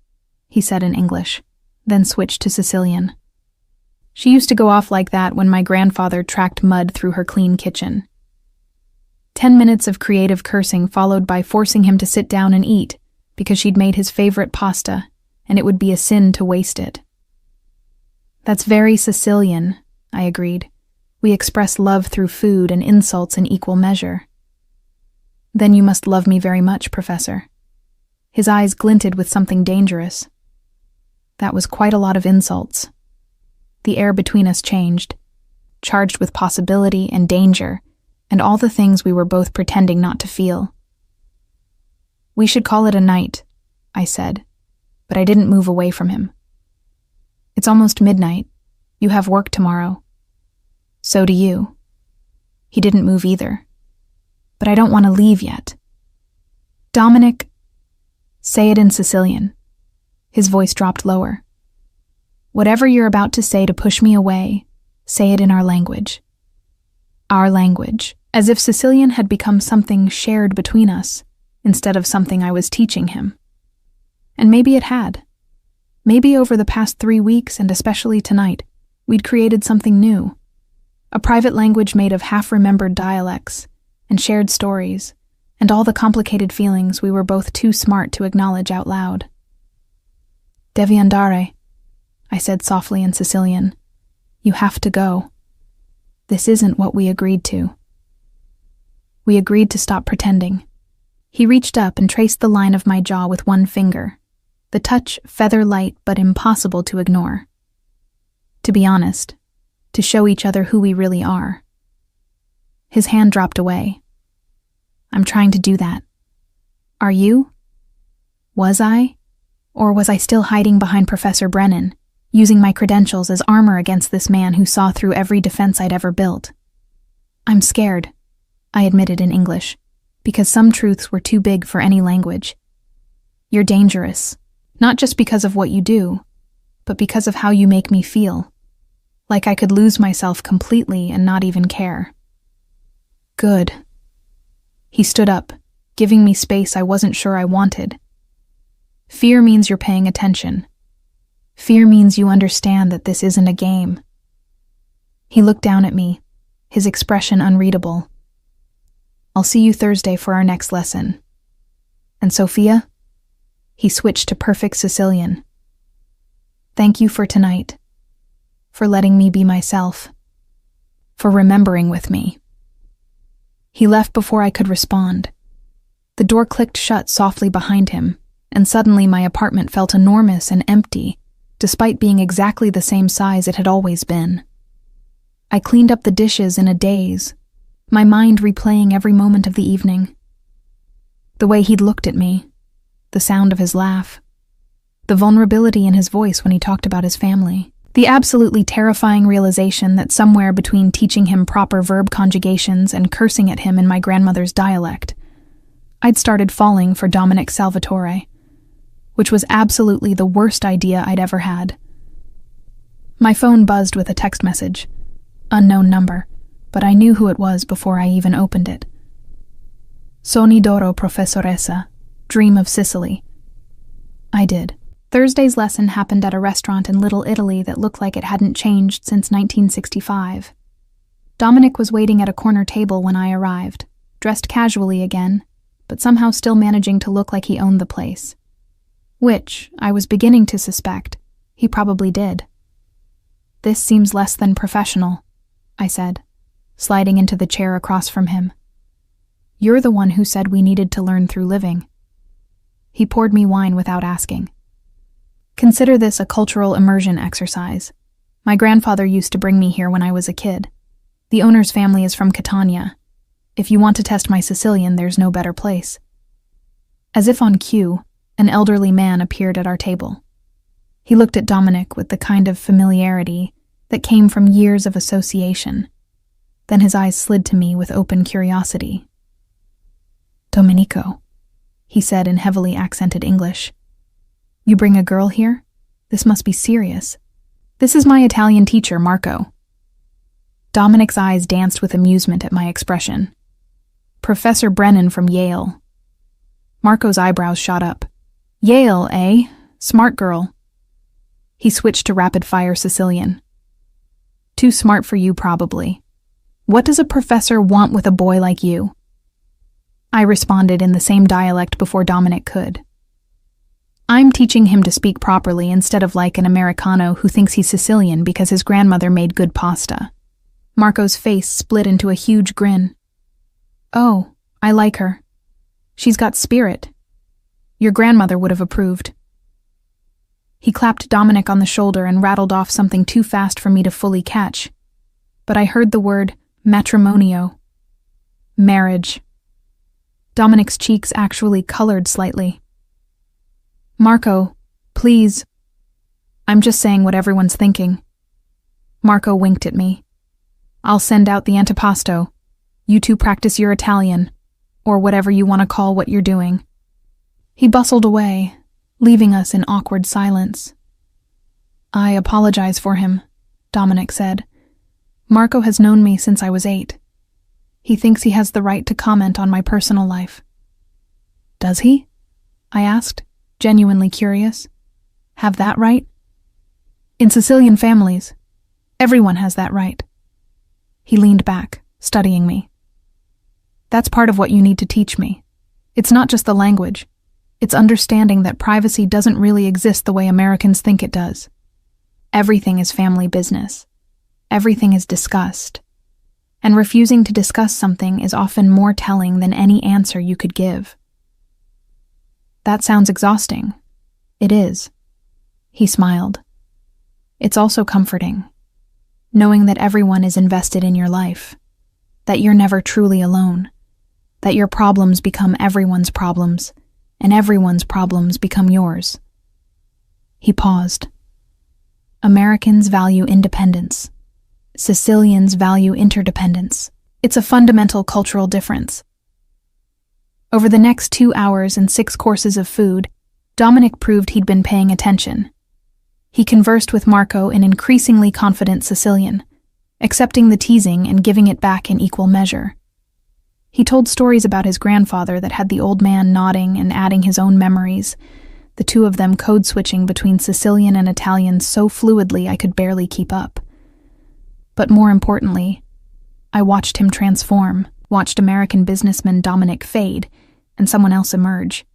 he said in English, then switched to Sicilian. She used to go off like that when my grandfather tracked mud through her clean kitchen. 10 minutes of creative cursing followed by forcing him to sit down and eat because she'd made his favorite pasta, and it would be a sin to waste it. That's very Sicilian, I agreed. We express love through food and insults in equal measure. Then you must love me very much, Professor. His eyes glinted with something dangerous. That was quite a lot of insults. The air between us changed, charged with possibility and danger, and all the things we were both pretending not to feel. We should call it a night, I said, but I didn't move away from him. It's almost midnight. You have work tomorrow. So do you. He didn't move either. But I don't want to leave yet. Dominic, say it in Sicilian. His voice dropped lower. Whatever you're about to say to push me away, say it in our language. Our language, as if Sicilian had become something shared between us, instead of something I was teaching him. And maybe it had. Maybe over the past 3 weeks, and especially tonight, we'd created something new. A private language made of half-remembered dialects, and shared stories, and all the complicated feelings we were both too smart to acknowledge out loud. Devi andare, I said softly in Sicilian. You have to go. This isn't what we agreed to. We agreed to stop pretending. He reached up and traced the line of my jaw with one finger, the touch feather-light but impossible to ignore. To be honest, to show each other who we really are. His hand dropped away. I'm trying to do that. Are you? Was I? Or was I still hiding behind Professor Brennan, using my credentials as armor against this man who saw through every defense I'd ever built? I'm scared, I admitted in English, because some truths were too big for any language. You're dangerous, not just because of what you do, but because of how you make me feel. Like I could lose myself completely and not even care. Good. He stood up, giving me space I wasn't sure I wanted. Fear means you're paying attention. Fear means you understand that this isn't a game. He looked down at me, his expression unreadable. I'll see you Thursday for our next lesson. And Sophia? He switched to perfect Sicilian. Thank you for tonight. For letting me be myself. For remembering with me. He left before I could respond. The door clicked shut softly behind him, and suddenly my apartment felt enormous and empty, despite being exactly the same size it had always been. I cleaned up the dishes in a daze, my mind replaying every moment of the evening. The way he'd looked at me, the sound of his laugh, the vulnerability in his voice when he talked about his family. The absolutely terrifying realization that somewhere between teaching him proper verb conjugations and cursing at him in my grandmother's dialect, I'd started falling for Dominic Salvatore, which was absolutely the worst idea I'd ever had. My phone buzzed with a text message. Unknown number, but I knew who it was before I even opened it. Sogni d'oro, professoressa. Dream of Sicily. I did. Thursday's lesson happened at a restaurant in Little Italy that looked like it hadn't changed since 1965. Dominic was waiting at a corner table when I arrived, dressed casually again, but somehow still managing to look like he owned the place. Which, I was beginning to suspect, he probably did. This seems less than professional, I said, sliding into the chair across from him. You're the one who said we needed to learn through living. He poured me wine without asking. Consider this a cultural immersion exercise. My grandfather used to bring me here when I was a kid. The owner's family is from Catania. If you want to test my Sicilian, there's no better place. As if on cue, an elderly man appeared at our table. He looked at Dominic with the kind of familiarity that came from years of association. Then his eyes slid to me with open curiosity. Domenico, he said in heavily accented English. You bring a girl here? This must be serious. This is my Italian teacher, Marco. Dominic's eyes danced with amusement at my expression. Professor Brennan from Yale. Marco's eyebrows shot up. Yale, eh? Smart girl. He switched to rapid-fire Sicilian. Too smart for you, probably. What does a professor want with a boy like you? I responded in the same dialect before Dominic could. I'm teaching him to speak properly instead of like an Americano who thinks he's Sicilian because his grandmother made good pasta. Marco's face split into a huge grin. Oh, I like her. She's got spirit. Your grandmother would have approved. He clapped Dominic on the shoulder and rattled off something too fast for me to fully catch. But I heard the word matrimonio. Marriage. Dominic's cheeks actually colored slightly. Marco, please. I'm just saying what everyone's thinking. Marco winked at me. I'll send out the antipasto. You two practice your Italian, or whatever you want to call what you're doing. He bustled away, leaving us in awkward silence. I apologize for him, Dominic said. Marco has known me since I was 8. He thinks he has the right to comment on my personal life. Does he? I asked, genuinely curious. Have that right? In Sicilian families, everyone has that right. He leaned back, studying me. That's part of what you need to teach me. It's not just the language. It's understanding that privacy doesn't really exist the way Americans think it does. Everything is family business. Everything is discussed. And refusing to discuss something is often more telling than any answer you could give. That sounds exhausting. It is. He smiled. It's also comforting, knowing that everyone is invested in your life, that you're never truly alone, that your problems become everyone's problems, and everyone's problems become yours. He paused. Americans value independence. Sicilians value interdependence. It's a fundamental cultural difference. Over the next 2 hours and 6 courses of food, Dominic proved he'd been paying attention. He conversed with Marco in increasingly confident Sicilian, accepting the teasing and giving it back in equal measure. He told stories about his grandfather that had the old man nodding and adding his own memories, the two of them code-switching between Sicilian and Italian so fluidly I could barely keep up. But more importantly, I watched him transform, watched American businessman Dominic fade, and someone else emerge.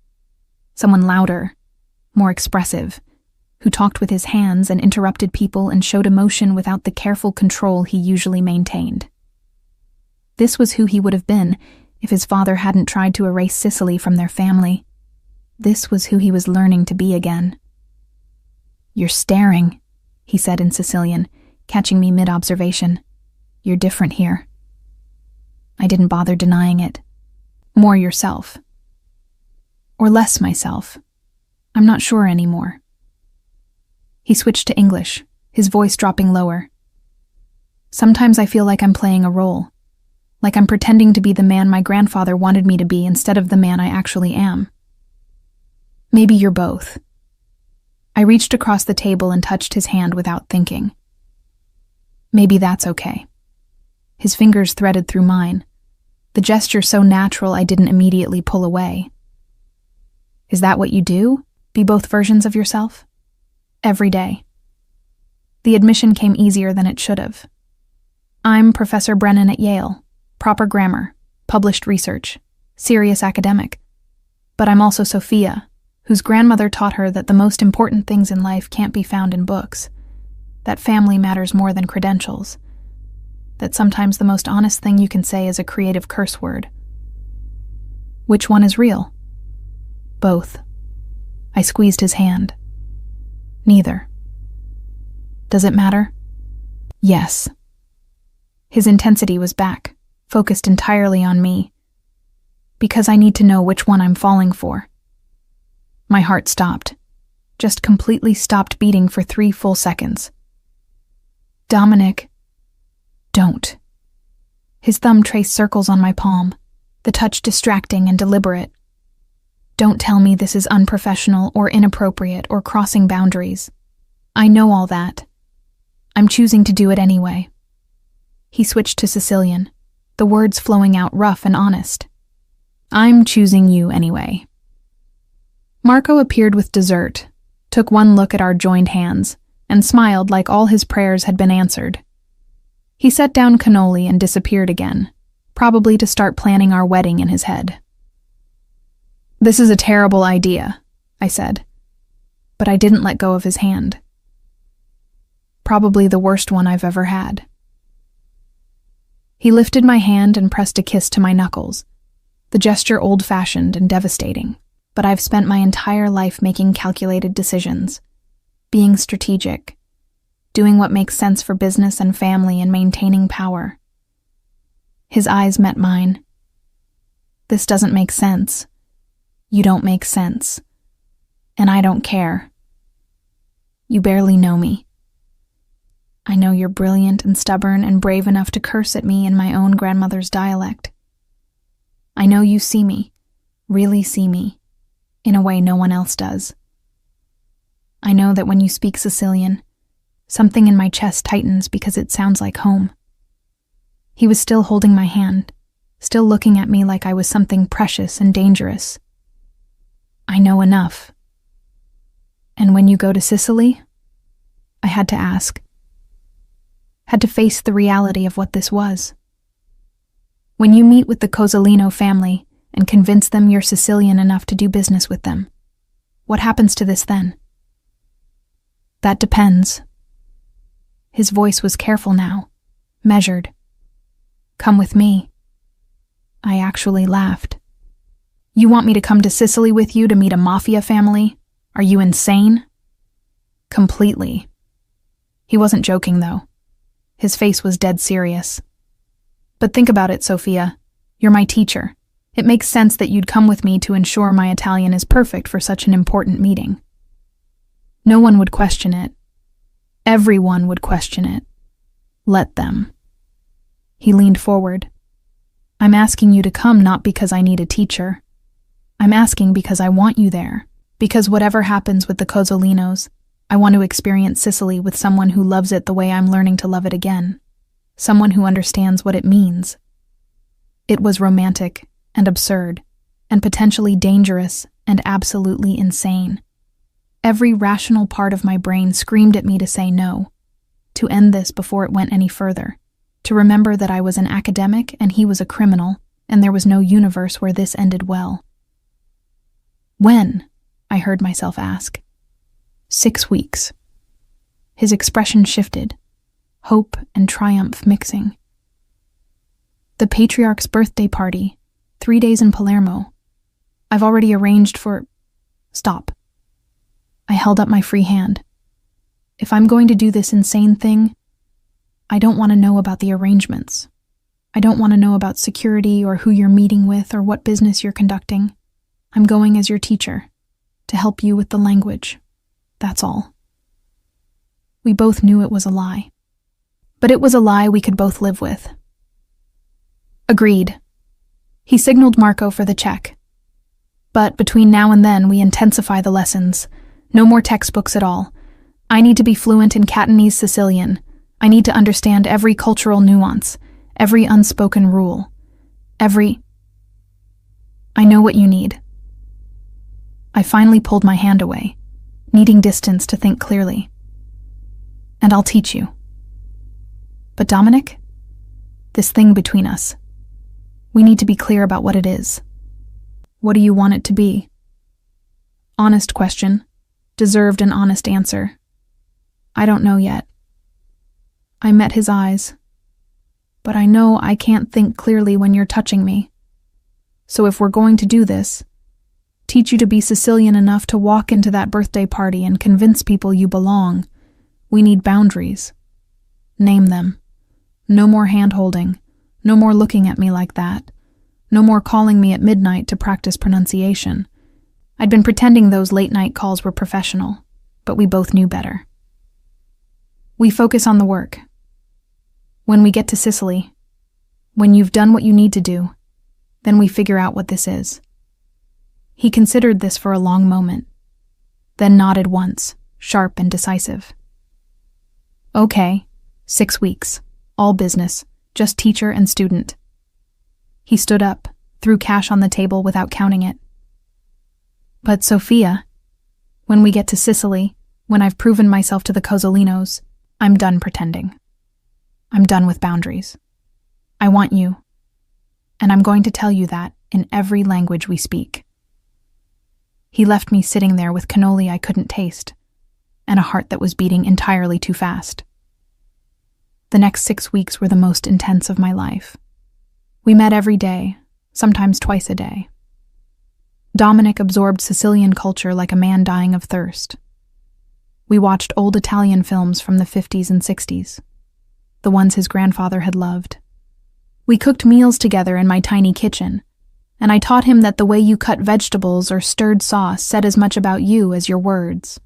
Someone louder, more expressive, who talked with his hands and interrupted people and showed emotion without the careful control he usually maintained. This was who he would have been if his father hadn't tried to erase Sicily from their family. This was who he was learning to be again. "You're staring," he said in Sicilian, catching me mid-observation. "You're different here." I didn't bother denying it. More yourself. Or less myself. I'm not sure anymore. He switched to English, his voice dropping lower. Sometimes I feel like I'm playing a role, like I'm pretending to be the man my grandfather wanted me to be instead of the man I actually am. Maybe you're both. I reached across the table and touched his hand without thinking. Maybe that's okay. His fingers threaded through mine, the gesture so natural I didn't immediately pull away. Is that what you do? Be both versions of yourself? Every day. The admission came easier than it should have. I'm Professor Brennan at Yale. Proper grammar, published research, serious academic. But I'm also Sophia, whose grandmother taught her that the most important things in life can't be found in books, that family matters more than credentials, that sometimes the most honest thing you can say is a creative curse word. Which one is real? Both. I squeezed his hand. Neither. Does it matter? Yes. His intensity was back, focused entirely on me. Because I need to know which one I'm falling for. My heart stopped. Just completely stopped beating for 3 full seconds. Dominic. Don't. His thumb traced circles on my palm, the touch distracting and deliberate. Don't tell me this is unprofessional or inappropriate or crossing boundaries. I know all that. I'm choosing to do it anyway. He switched to Sicilian, the words flowing out rough and honest. I'm choosing you anyway. Marco appeared with dessert, took one look at our joined hands, and smiled like all his prayers had been answered. He set down cannoli and disappeared again, probably to start planning our wedding in his head. This is a terrible idea, I said. but I didn't let go of his hand. Probably the worst one I've ever had. He lifted my hand and pressed a kiss to my knuckles, the gesture old-fashioned and devastating, but I've spent my entire life making calculated decisions, being strategic, doing what makes sense for business and family and maintaining power. His eyes met mine. This doesn't make sense. You don't make sense. And I don't care. You barely know me. I know you're brilliant and stubborn and brave enough to curse at me in my own grandmother's dialect. I know you see me, really see me, in a way no one else does. I know that when you speak Sicilian, something in my chest tightens because it sounds like home. He was still holding my hand, still looking at me like I was something precious and dangerous. I know enough. And when you go to Sicily, I had to ask. Had to face the reality of what this was. When you meet with the Cozzolino family and convince them you're Sicilian enough to do business with them, what happens to this then? That depends. His voice was careful now, measured. Come with me. I actually laughed. You want me to come to Sicily with you to meet a Mafia family? Are you insane? Completely. He wasn't joking, though. His face was dead serious. But think about it, Sophia. You're my teacher. It makes sense that you'd come with me to ensure my Italian is perfect for such an important meeting. No one would question it. Everyone would question it. Let them. He leaned forward. I'm asking you to come not because I need a teacher. I'm asking because I want you there. Because whatever happens with the Cozzolinos, I want to experience Sicily with someone who loves it the way I'm learning to love it again. Someone who understands what it means. It was romantic and absurd and potentially dangerous and absolutely insane. Every rational part of my brain screamed at me to say no, to end this before it went any further, to remember that I was an academic and he was a criminal, and there was no universe where this ended well. When? I heard myself ask. 6 weeks. His expression shifted, hope and triumph mixing. The patriarch's birthday party, 3 days in Palermo. I've already arranged for... Stop. I held up my free hand. If I'm going to do this insane thing, I don't want to know about the arrangements. I don't want to know about security or who you're meeting with or what business you're conducting. I'm going as your teacher, to help you with the language. That's all. We both knew it was a lie. But it was a lie we could both live with. Agreed. He signaled Marco for the check. But between now and then, we intensify the lessons. No more textbooks at all. I need to be fluent in Catanese Sicilian. I need to understand every cultural nuance, every unspoken rule, I know what you need. I finally pulled my hand away, needing distance to think clearly. And I'll teach you. But Dominic, this thing between us, we need to be clear about what it is. What do you want it to be? Honest question, deserved an honest answer. I don't know yet. I met his eyes, but I know I can't think clearly when you're touching me. So if we're going to do this, teach you to be Sicilian enough to walk into that birthday party and convince people you belong, we need boundaries. Name them. No more hand-holding. No more looking at me like that. No more calling me at midnight to practice pronunciation. I'd been pretending those late-night calls were professional, but we both knew better. We focus on the work. When we get to Sicily, when you've done what you need to do, then we figure out what this is. He considered this for a long moment, then nodded once, sharp and decisive. Okay, 6 weeks, all business, just teacher and student. He stood up, threw cash on the table without counting it. But Sophia, when we get to Sicily, when I've proven myself to the Cozzolinos, I'm done pretending. I'm done with boundaries. I want you, and I'm going to tell you that in every language we speak. He left me sitting there with cannoli I couldn't taste, and a heart that was beating entirely too fast. The next 6 weeks were the most intense of my life. We met every day, sometimes twice a day. Dominic absorbed Sicilian culture like a man dying of thirst. We watched old Italian films from the 50s and 60s, the ones his grandfather had loved. We cooked meals together in my tiny kitchen, and I taught him that the way you cut vegetables or stirred sauce said as much about you as your words.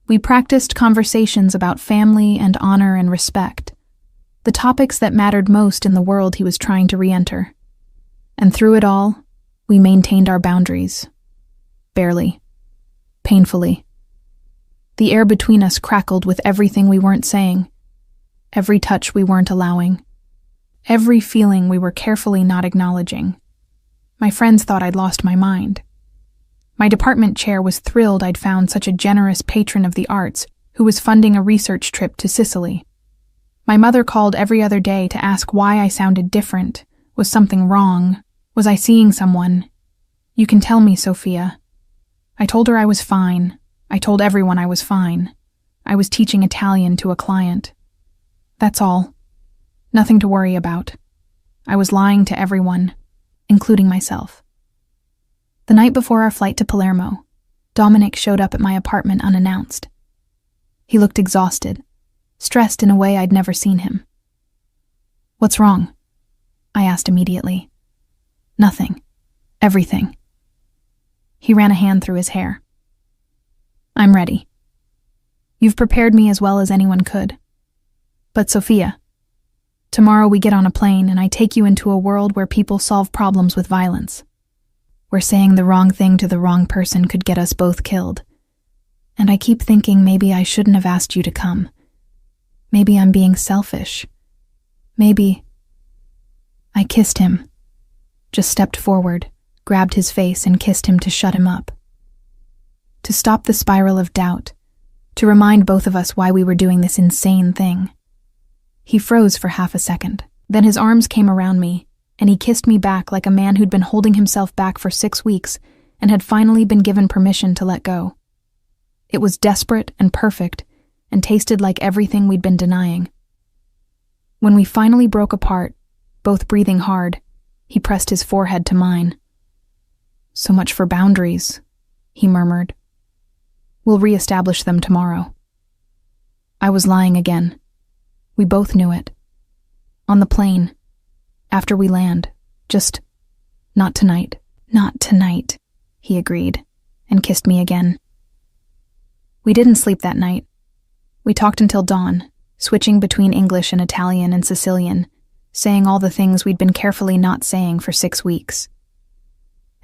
We practiced conversations about family and honor and respect, the topics that mattered most in the world he was trying to re-enter. And through it all, we maintained our boundaries. Barely. Painfully. The air between us crackled with everything we weren't saying, every touch we weren't allowing, every feeling we were carefully not acknowledging. My friends thought I'd lost my mind. My department chair was thrilled I'd found such a generous patron of the arts who was funding a research trip to Sicily. My mother called every other day to ask why I sounded different. Was something wrong? Was I seeing someone? You can tell me, Sophia. I told her I was fine. I told everyone I was fine. I was teaching Italian to a client. That's all. Nothing to worry about. I was lying to everyone, including myself. The night before our flight to Palermo, Dominic showed up at my apartment unannounced. He looked exhausted, stressed in a way I'd never seen him. What's wrong? I asked immediately. Nothing. Everything. He ran a hand through his hair. I'm ready. You've prepared me as well as anyone could. But Sophia, tomorrow we get on a plane and I take you into a world where people solve problems with violence. Where saying the wrong thing to the wrong person could get us both killed. And I keep thinking maybe I shouldn't have asked you to come. Maybe I'm being selfish. Maybe... I kissed him. Just stepped forward, grabbed his face and kissed him to shut him up. To stop the spiral of doubt, to remind both of us why we were doing this insane thing. He froze for half a second. Then his arms came around me, and he kissed me back like a man who'd been holding himself back for 6 weeks and had finally been given permission to let go. It was desperate and perfect, and tasted like everything we'd been denying. When we finally broke apart, both breathing hard, he pressed his forehead to mine. So much for boundaries, he murmured. We'll re-establish them tomorrow. I was lying again. We both knew it. On the plane. After we land. Just, not tonight. Not tonight, he agreed, and kissed me again. We didn't sleep that night. We talked until dawn, switching between English and Italian and Sicilian, saying all the things we'd been carefully not saying for 6 weeks.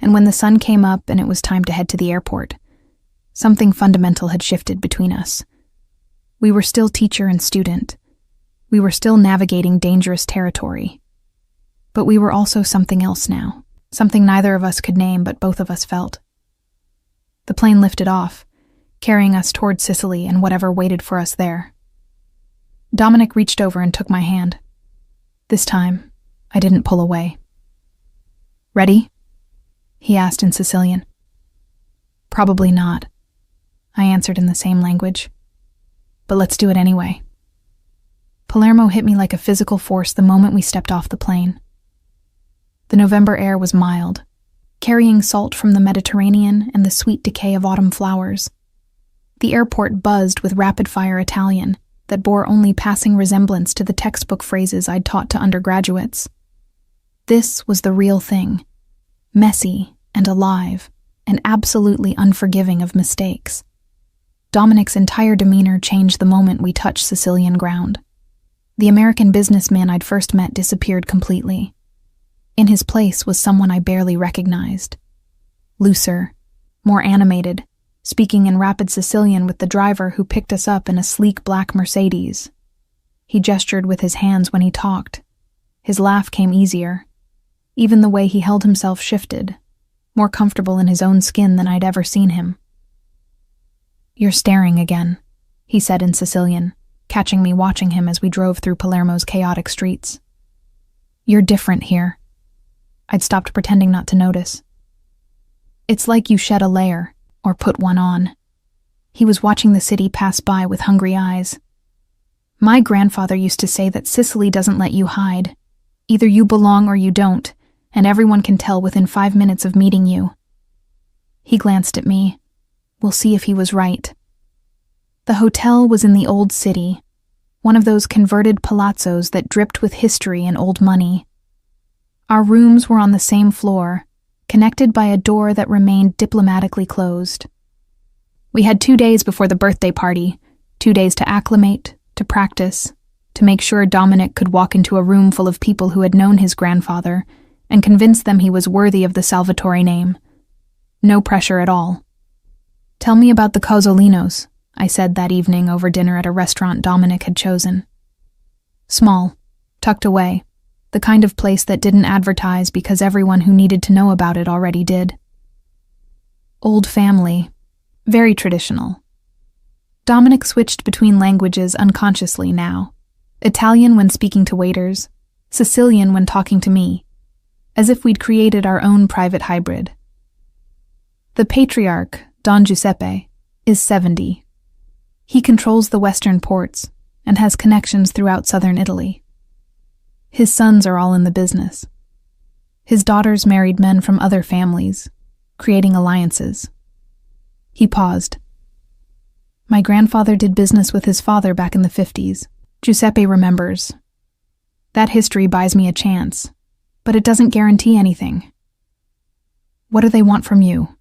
And when the sun came up and it was time to head to the airport, something fundamental had shifted between us. We were still teacher and student. We were still navigating dangerous territory. But we were also something else now, something neither of us could name but both of us felt. The plane lifted off, carrying us toward Sicily and whatever waited for us there. Dominic reached over and took my hand. This time, I didn't pull away. Ready? He asked in Sicilian. Probably not, I answered in the same language. But let's do it anyway. Palermo hit me like a physical force the moment we stepped off the plane. The November air was mild, carrying salt from the Mediterranean and the sweet decay of autumn flowers. The airport buzzed with rapid-fire Italian that bore only passing resemblance to the textbook phrases I'd taught to undergraduates. This was the real thing, messy and alive, and absolutely unforgiving of mistakes. Dominic's entire demeanor changed the moment we touched Sicilian ground. The American businessman I'd first met disappeared completely. In his place was someone I barely recognized. Looser, more animated, speaking in rapid Sicilian with the driver who picked us up in a sleek black Mercedes. He gestured with his hands when he talked. His laugh came easier. Even the way he held himself shifted, more comfortable in his own skin than I'd ever seen him. You're staring again, he said in Sicilian, catching me watching him as we drove through Palermo's chaotic streets. You're different here. I'd stopped pretending not to notice. It's like you shed a layer, or put one on. He was watching the city pass by with hungry eyes. My grandfather used to say that Sicily doesn't let you hide. Either you belong or you don't, and everyone can tell within 5 minutes of meeting you. He glanced at me. We'll see if he was right. The hotel was in the old city, one of those converted palazzos that dripped with history and old money. Our rooms were on the same floor, connected by a door that remained diplomatically closed. We had 2 days before the birthday party, 2 days to acclimate, to practice, to make sure Dominic could walk into a room full of people who had known his grandfather and convince them he was worthy of the Salvatore name. No pressure at all. "Tell me about the Cozzolinos," I said that evening over dinner at a restaurant Dominic had chosen. Small, tucked away, the kind of place that didn't advertise because everyone who needed to know about it already did. Old family, very traditional. Dominic switched between languages unconsciously now. Italian when speaking to waiters, Sicilian when talking to me, as if we'd created our own private hybrid. The patriarch, Don Giuseppe, is 70. He controls the western ports and has connections throughout southern Italy. His sons are all in the business. His daughters married men from other families, creating alliances. He paused. My grandfather did business with his father back in the 50s. Giuseppe remembers. That history buys me a chance, but it doesn't guarantee anything. What do they want from you?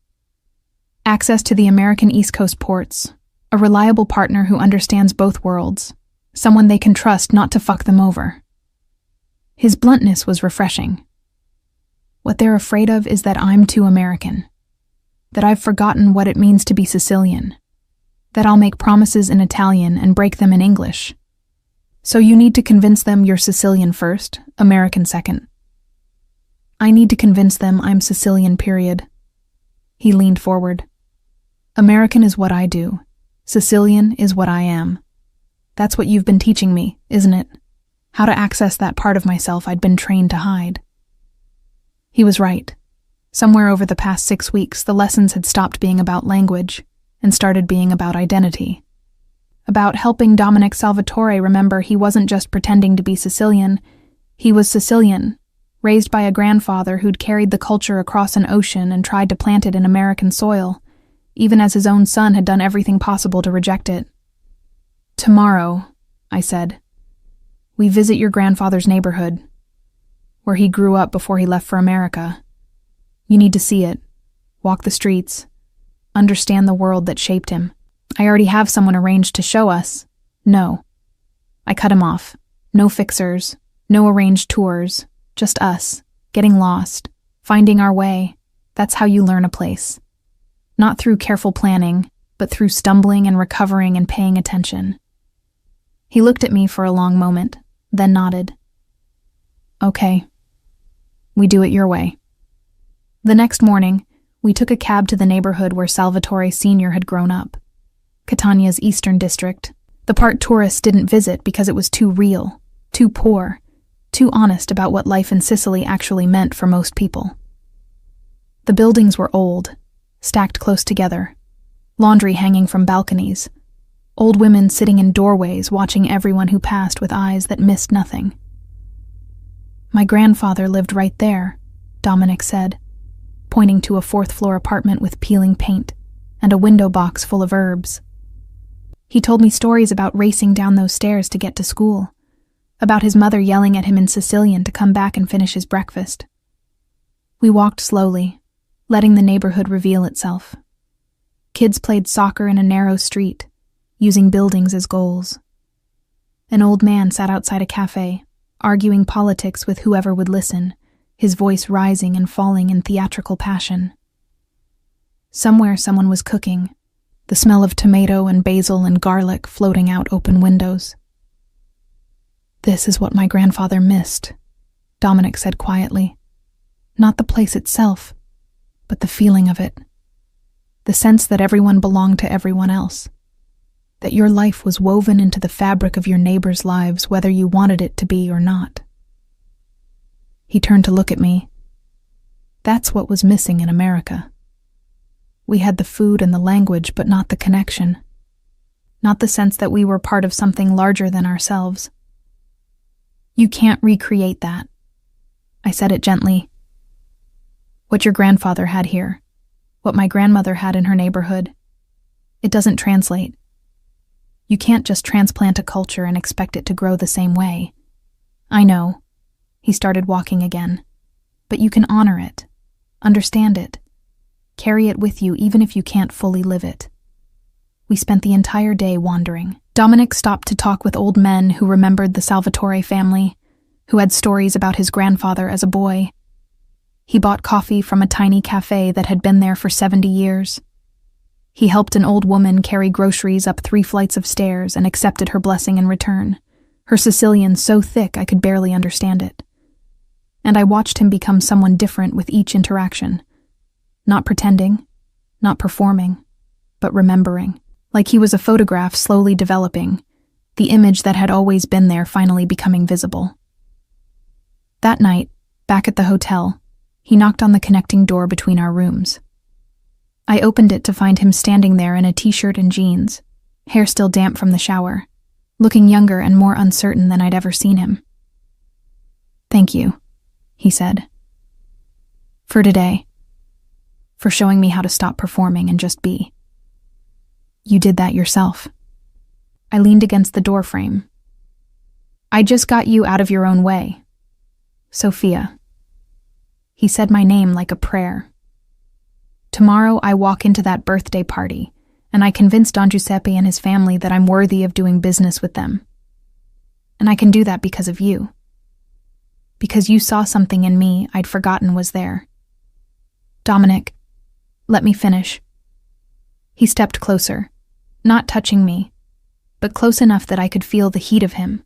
Access to the American East Coast ports, a reliable partner who understands both worlds, someone they can trust not to fuck them over. His bluntness was refreshing. What they're afraid of is that I'm too American, that I've forgotten what it means to be Sicilian, that I'll make promises in Italian and break them in English. So you need to convince them you're Sicilian first, American second. I need to convince them I'm Sicilian, period. He leaned forward. American is what I do. Sicilian is what I am. That's what you've been teaching me, isn't it? How to access that part of myself I'd been trained to hide. He was right. Somewhere over the past 6 weeks, the lessons had stopped being about language and started being about identity. About helping Dominic Salvatore remember he wasn't just pretending to be Sicilian, he was Sicilian, raised by a grandfather who'd carried the culture across an ocean and tried to plant it in American soil, even as his own son had done everything possible to reject it. Tomorrow, I said, we visit your grandfather's neighborhood, where he grew up before he left for America. You need to see it, walk the streets, understand the world that shaped him. I already have someone arranged to show us. No. I cut him off. No fixers, no arranged tours, just us, getting lost, finding our way. That's how you learn a place. Not through careful planning, but through stumbling and recovering and paying attention. He looked at me for a long moment, then nodded. Okay. We do it your way. The next morning, we took a cab to the neighborhood where Salvatore Sr. had grown up. Catania's eastern district, the part tourists didn't visit because it was too real, too poor, too honest about what life in Sicily actually meant for most people. The buildings were old, stacked close together, laundry hanging from balconies, old women sitting in doorways watching everyone who passed with eyes that missed nothing. My grandfather lived right there, Dominic said, pointing to a fourth-floor apartment with peeling paint and a window box full of herbs. He told me stories about racing down those stairs to get to school, about his mother yelling at him in Sicilian to come back and finish his breakfast. We walked slowly, letting the neighborhood reveal itself. Kids played soccer in a narrow street, using buildings as goals. An old man sat outside a cafe, arguing politics with whoever would listen, his voice rising and falling in theatrical passion. Somewhere someone was cooking, the smell of tomato and basil and garlic floating out open windows. This is what my grandfather missed, Dominic said quietly. Not the place itself, but the feeling of it. The sense that everyone belonged to everyone else. That your life was woven into the fabric of your neighbors' lives whether you wanted it to be or not. He turned to look at me. That's what was missing in America. We had the food and the language, but not the connection. Not the sense that we were part of something larger than ourselves. You can't recreate that. I said it gently. What your grandfather had here, what my grandmother had in her neighborhood, it doesn't translate. You can't just transplant a culture and expect it to grow the same way. I know. He started walking again. But you can honor it, understand it, carry it with you even if you can't fully live it. We spent the entire day wandering. Dominic stopped to talk with old men who remembered the Salvatore family, who had stories about his grandfather as a boy. He bought coffee from a tiny cafe that had been there for 70 years. He helped an old woman carry groceries up 3 flights of stairs and accepted her blessing in return, her Sicilian so thick I could barely understand it. And I watched him become someone different with each interaction. Not pretending, not performing, but remembering. Like he was a photograph slowly developing, the image that had always been there finally becoming visible. That night, back at the hotel, he knocked on the connecting door between our rooms. I opened it to find him standing there in a t-shirt and jeans, hair still damp from the shower, looking younger and more uncertain than I'd ever seen him. "Thank you," he said. "For today. For showing me how to stop performing and just be. You did that yourself." I leaned against the doorframe. "I just got you out of your own way. Sophia." He said my name like a prayer. "Tomorrow I walk into that birthday party, and I convince Don Giuseppe and his family that I'm worthy of doing business with them. And I can do that because of you. Because you saw something in me I'd forgotten was there. Dominic, let me finish." He stepped closer, not touching me, but close enough that I could feel the heat of him.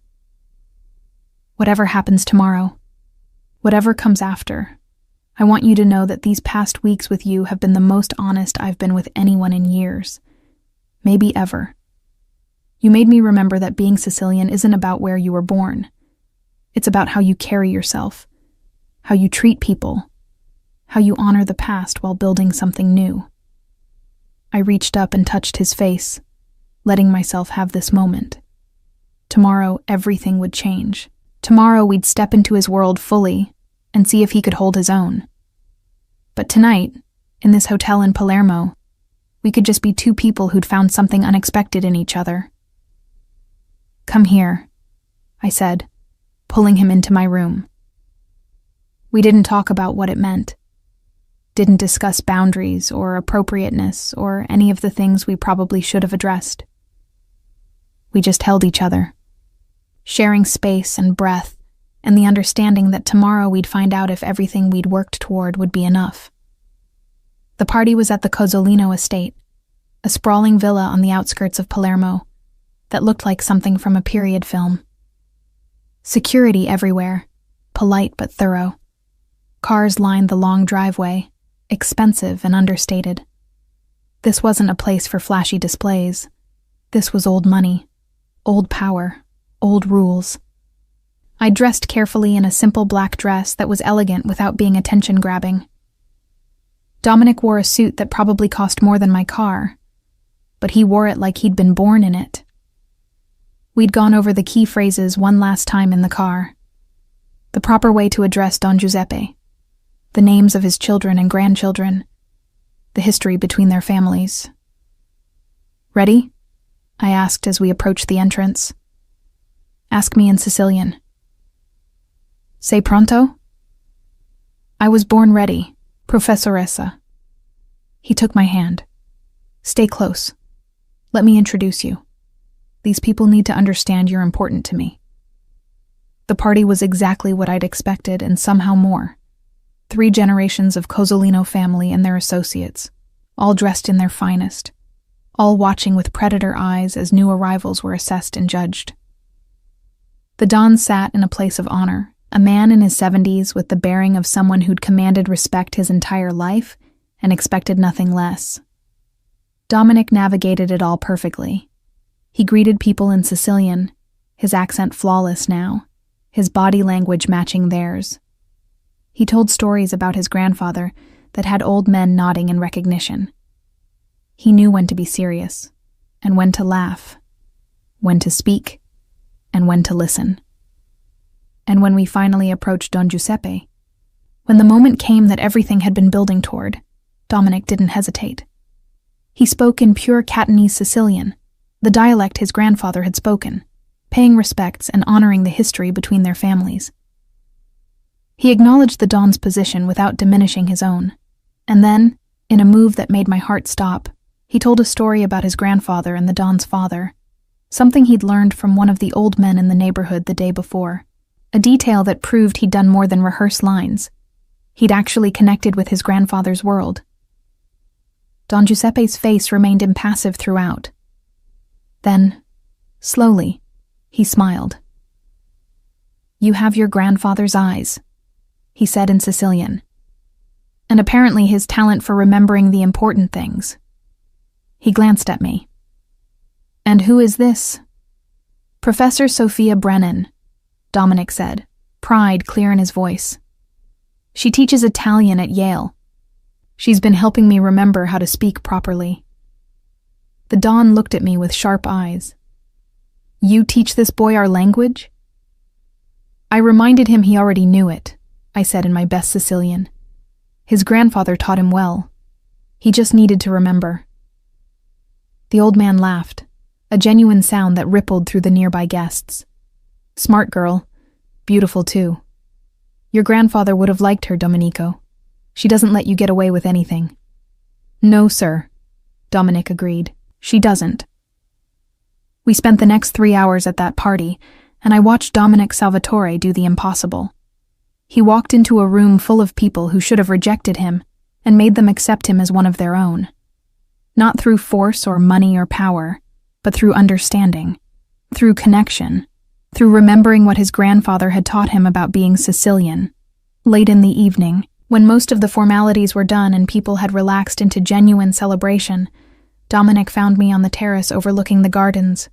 "Whatever happens tomorrow, whatever comes after, I want you to know that these past weeks with you have been the most honest I've been with anyone in years, maybe ever. You made me remember that being Sicilian isn't about where you were born. It's about how you carry yourself, how you treat people, how you honor the past while building something new." I reached up and touched his face, letting myself have this moment. Tomorrow, everything would change. Tomorrow, we'd step into his world fully and see if he could hold his own. But tonight, in this hotel in Palermo, we could just be 2 people who'd found something unexpected in each other. "Come here," I said, pulling him into my room. We didn't talk about what it meant. Didn't discuss boundaries or appropriateness or any of the things we probably should have addressed. We just held each other, sharing space and breath and the understanding that tomorrow we'd find out if everything we'd worked toward would be enough. The party was at the Cozzolino estate, a sprawling villa on the outskirts of Palermo that looked like something from a period film. Security everywhere, polite but thorough. Cars lined the long driveway, expensive and understated. This wasn't a place for flashy displays. This was old money, old power, old rules. I dressed carefully in a simple black dress that was elegant without being attention-grabbing. Dominic wore a suit that probably cost more than my car, but he wore it like he'd been born in it. We'd gone over the key phrases one last time in the car. The proper way to address Don Giuseppe, the names of his children and grandchildren, the history between their families. "Ready?" I asked as we approached the entrance. "Ask me in Sicilian." "Sei pronto?" "I was born ready, Professoressa." He took my hand. "Stay close. Let me introduce you. These people need to understand you're important to me." The party was exactly what I'd expected and somehow more. 3 generations of Cozzolino family and their associates, all dressed in their finest, all watching with predator eyes as new arrivals were assessed and judged. The Don sat in a place of honor, a man in his 70s with the bearing of someone who'd commanded respect his entire life and expected nothing less. Dominic navigated it all perfectly. He greeted people in Sicilian, his accent flawless now, his body language matching theirs. He told stories about his grandfather that had old men nodding in recognition. He knew when to be serious, and when to laugh, when to speak, and when to listen. And when we finally approached Don Giuseppe, when the moment came that everything had been building toward, Dominic didn't hesitate. He spoke in pure Catanese Sicilian, the dialect his grandfather had spoken, paying respects and honoring the history between their families. He acknowledged the Don's position without diminishing his own, and then, in a move that made my heart stop, he told a story about his grandfather and the Don's father, something he'd learned from one of the old men in the neighborhood the day before, a detail that proved he'd done more than rehearse lines. He'd actually connected with his grandfather's world. Don Giuseppe's face remained impassive throughout. Then, slowly, he smiled. "You have your grandfather's eyes," he said in Sicilian, and apparently his talent for remembering the important things. He glanced at me. "And who is this?" "Professor Sophia Brennan," Dominic said, pride clear in his voice. "She teaches Italian at Yale. She's been helping me remember how to speak properly." The Don looked at me with sharp eyes. "You teach this boy our language?" I reminded him he already knew it, I said in my best Sicilian. His grandfather taught him well. He just needed to remember. The old man laughed, a genuine sound that rippled through the nearby guests. "Smart girl. Beautiful, too. Your grandfather would have liked her, Domenico. She doesn't let you get away with anything." "No, sir," Dominic agreed. "She doesn't." We spent the next 3 hours at that party, and I watched Dominic Salvatore do the impossible. He walked into a room full of people who should have rejected him and made them accept him as one of their own. Not through force or money or power, but through understanding, through connection, through remembering what his grandfather had taught him about being Sicilian. Late in the evening, when most of the formalities were done and people had relaxed into genuine celebration, Dominic found me on the terrace overlooking the gardens.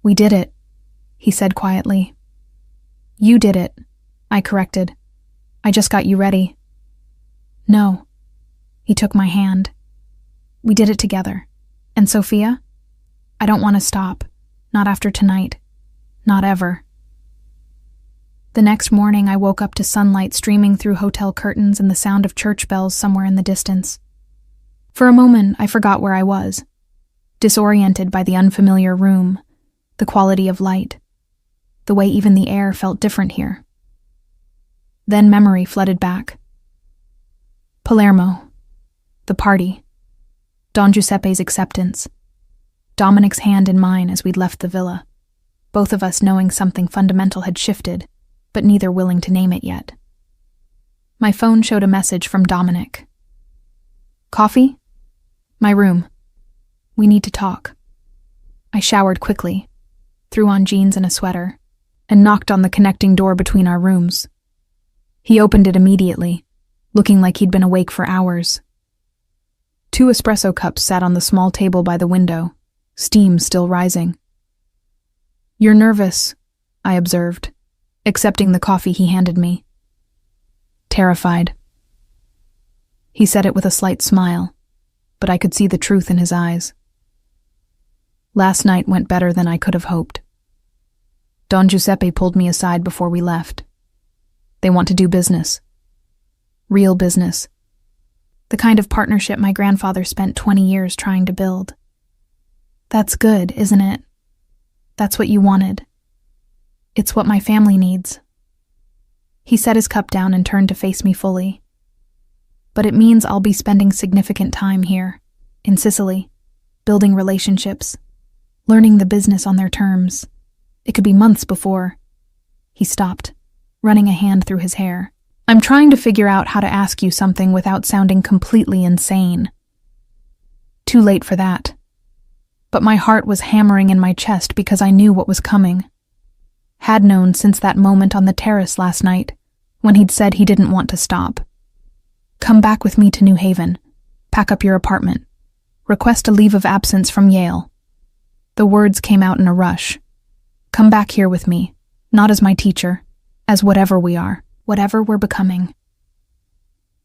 "We did it," he said quietly. "You did it," I corrected. "I just got you ready." "No." He took my hand. "We did it together. And Sophia? I don't want to stop. Not after tonight. Not ever." The next morning I woke up to sunlight streaming through hotel curtains and the sound of church bells somewhere in the distance. For a moment I forgot where I was, disoriented by the unfamiliar room, the quality of light, the way even the air felt different here. Then memory flooded back. Palermo, the party, Don Giuseppe's acceptance, Dominic's hand in mine as we'd left the villa, both of us knowing something fundamental had shifted, but neither willing to name it yet. My phone showed a message from Dominic. "Coffee? My room. We need to talk." I showered quickly, threw on jeans and a sweater, and knocked on the connecting door between our rooms. He opened it immediately, looking like he'd been awake for hours. 2 espresso cups sat on the small table by the window, steam still rising. "You're nervous," I observed, accepting the coffee he handed me. "Terrified." He said it with a slight smile, but I could see the truth in his eyes. Last night went better than I could have hoped. Don Giuseppe pulled me aside before we left. They want to do business. Real business. The kind of partnership my grandfather spent 20 years trying to build. That's good, isn't it? That's what you wanted. It's what my family needs. He set his cup down and turned to face me fully. But it means I'll be spending significant time here, in Sicily, building relationships, learning the business on their terms. It could be months before. He stopped, running a hand through his hair. "I'm trying to figure out how to ask you something without sounding completely insane." Too late for that. But my heart was hammering in my chest because I knew what was coming. Had known since that moment on the terrace last night, when he'd said he didn't want to stop. "Come back with me to New Haven. Pack up your apartment. Request a leave of absence from Yale." The words came out in a rush. "Come back here with me, not as my teacher, as whatever we are, whatever we're becoming.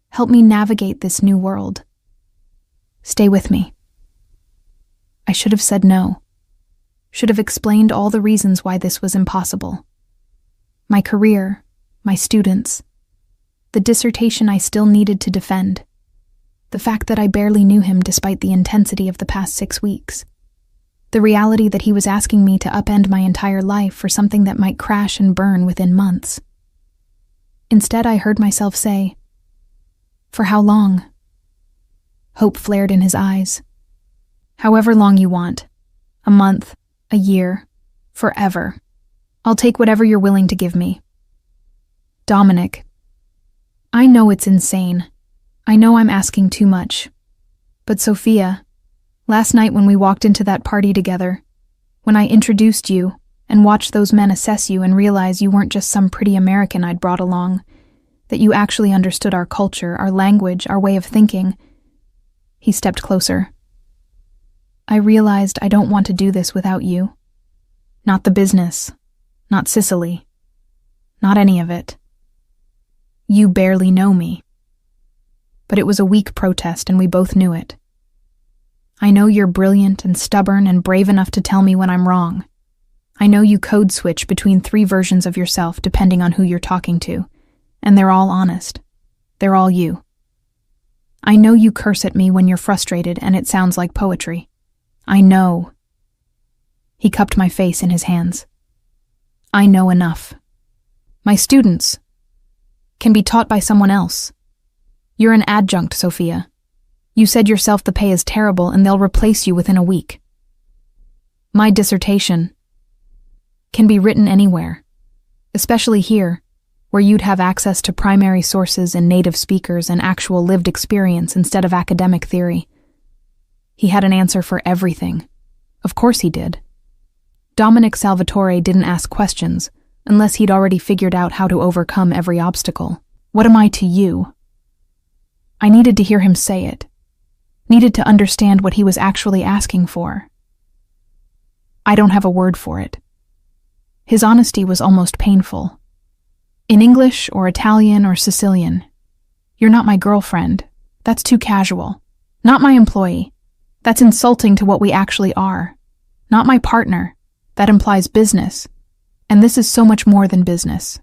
Help me navigate this new world." Stay with me. I should have said no. Should have explained all the reasons why this was impossible. My career, my students, the dissertation I still needed to defend, the fact that I barely knew him despite the intensity of the past 6 weeks, the reality that he was asking me to upend my entire life for something that might crash and burn within months. Instead, I heard myself say, "For how long?" Hope flared in his eyes. "However long you want. A month, a year, forever. I'll take whatever you're willing to give me." Dominic, I know it's insane. I know I'm asking too much. But Sophia, last night when we walked into that party together, when I introduced you and watched those men assess you and realize you weren't just some pretty American I'd brought along, that you actually understood our culture, our language, our way of thinking. He stepped closer. I realized I don't want to do this without you. Not the business, not Sicily, not any of it. You barely know me. But it was a weak protest and we both knew it. I know you're brilliant and stubborn and brave enough to tell me when I'm wrong. I know you code switch between 3 versions of yourself depending on who you're talking to, and they're all honest. They're all you. I know you curse at me when you're frustrated and it sounds like poetry. I know. He cupped my face in his hands. I know enough. My students can be taught by someone else. You're an adjunct, Sophia. You said yourself the pay is terrible and they'll replace you within a week. My dissertation can be written anywhere, especially here, where you'd have access to primary sources and native speakers and actual lived experience instead of academic theory. He had an answer for everything. Of course he did. Dominic Salvatore didn't ask questions unless he'd already figured out how to overcome every obstacle. What am I to you? I needed to hear him say it. Needed to understand what he was actually asking for. I don't have a word for it. His honesty was almost painful. In English or Italian or Sicilian, you're not my girlfriend. That's too casual. Not my employee. That's insulting to what we actually are. Not my partner. That implies business. And this is so much more than business.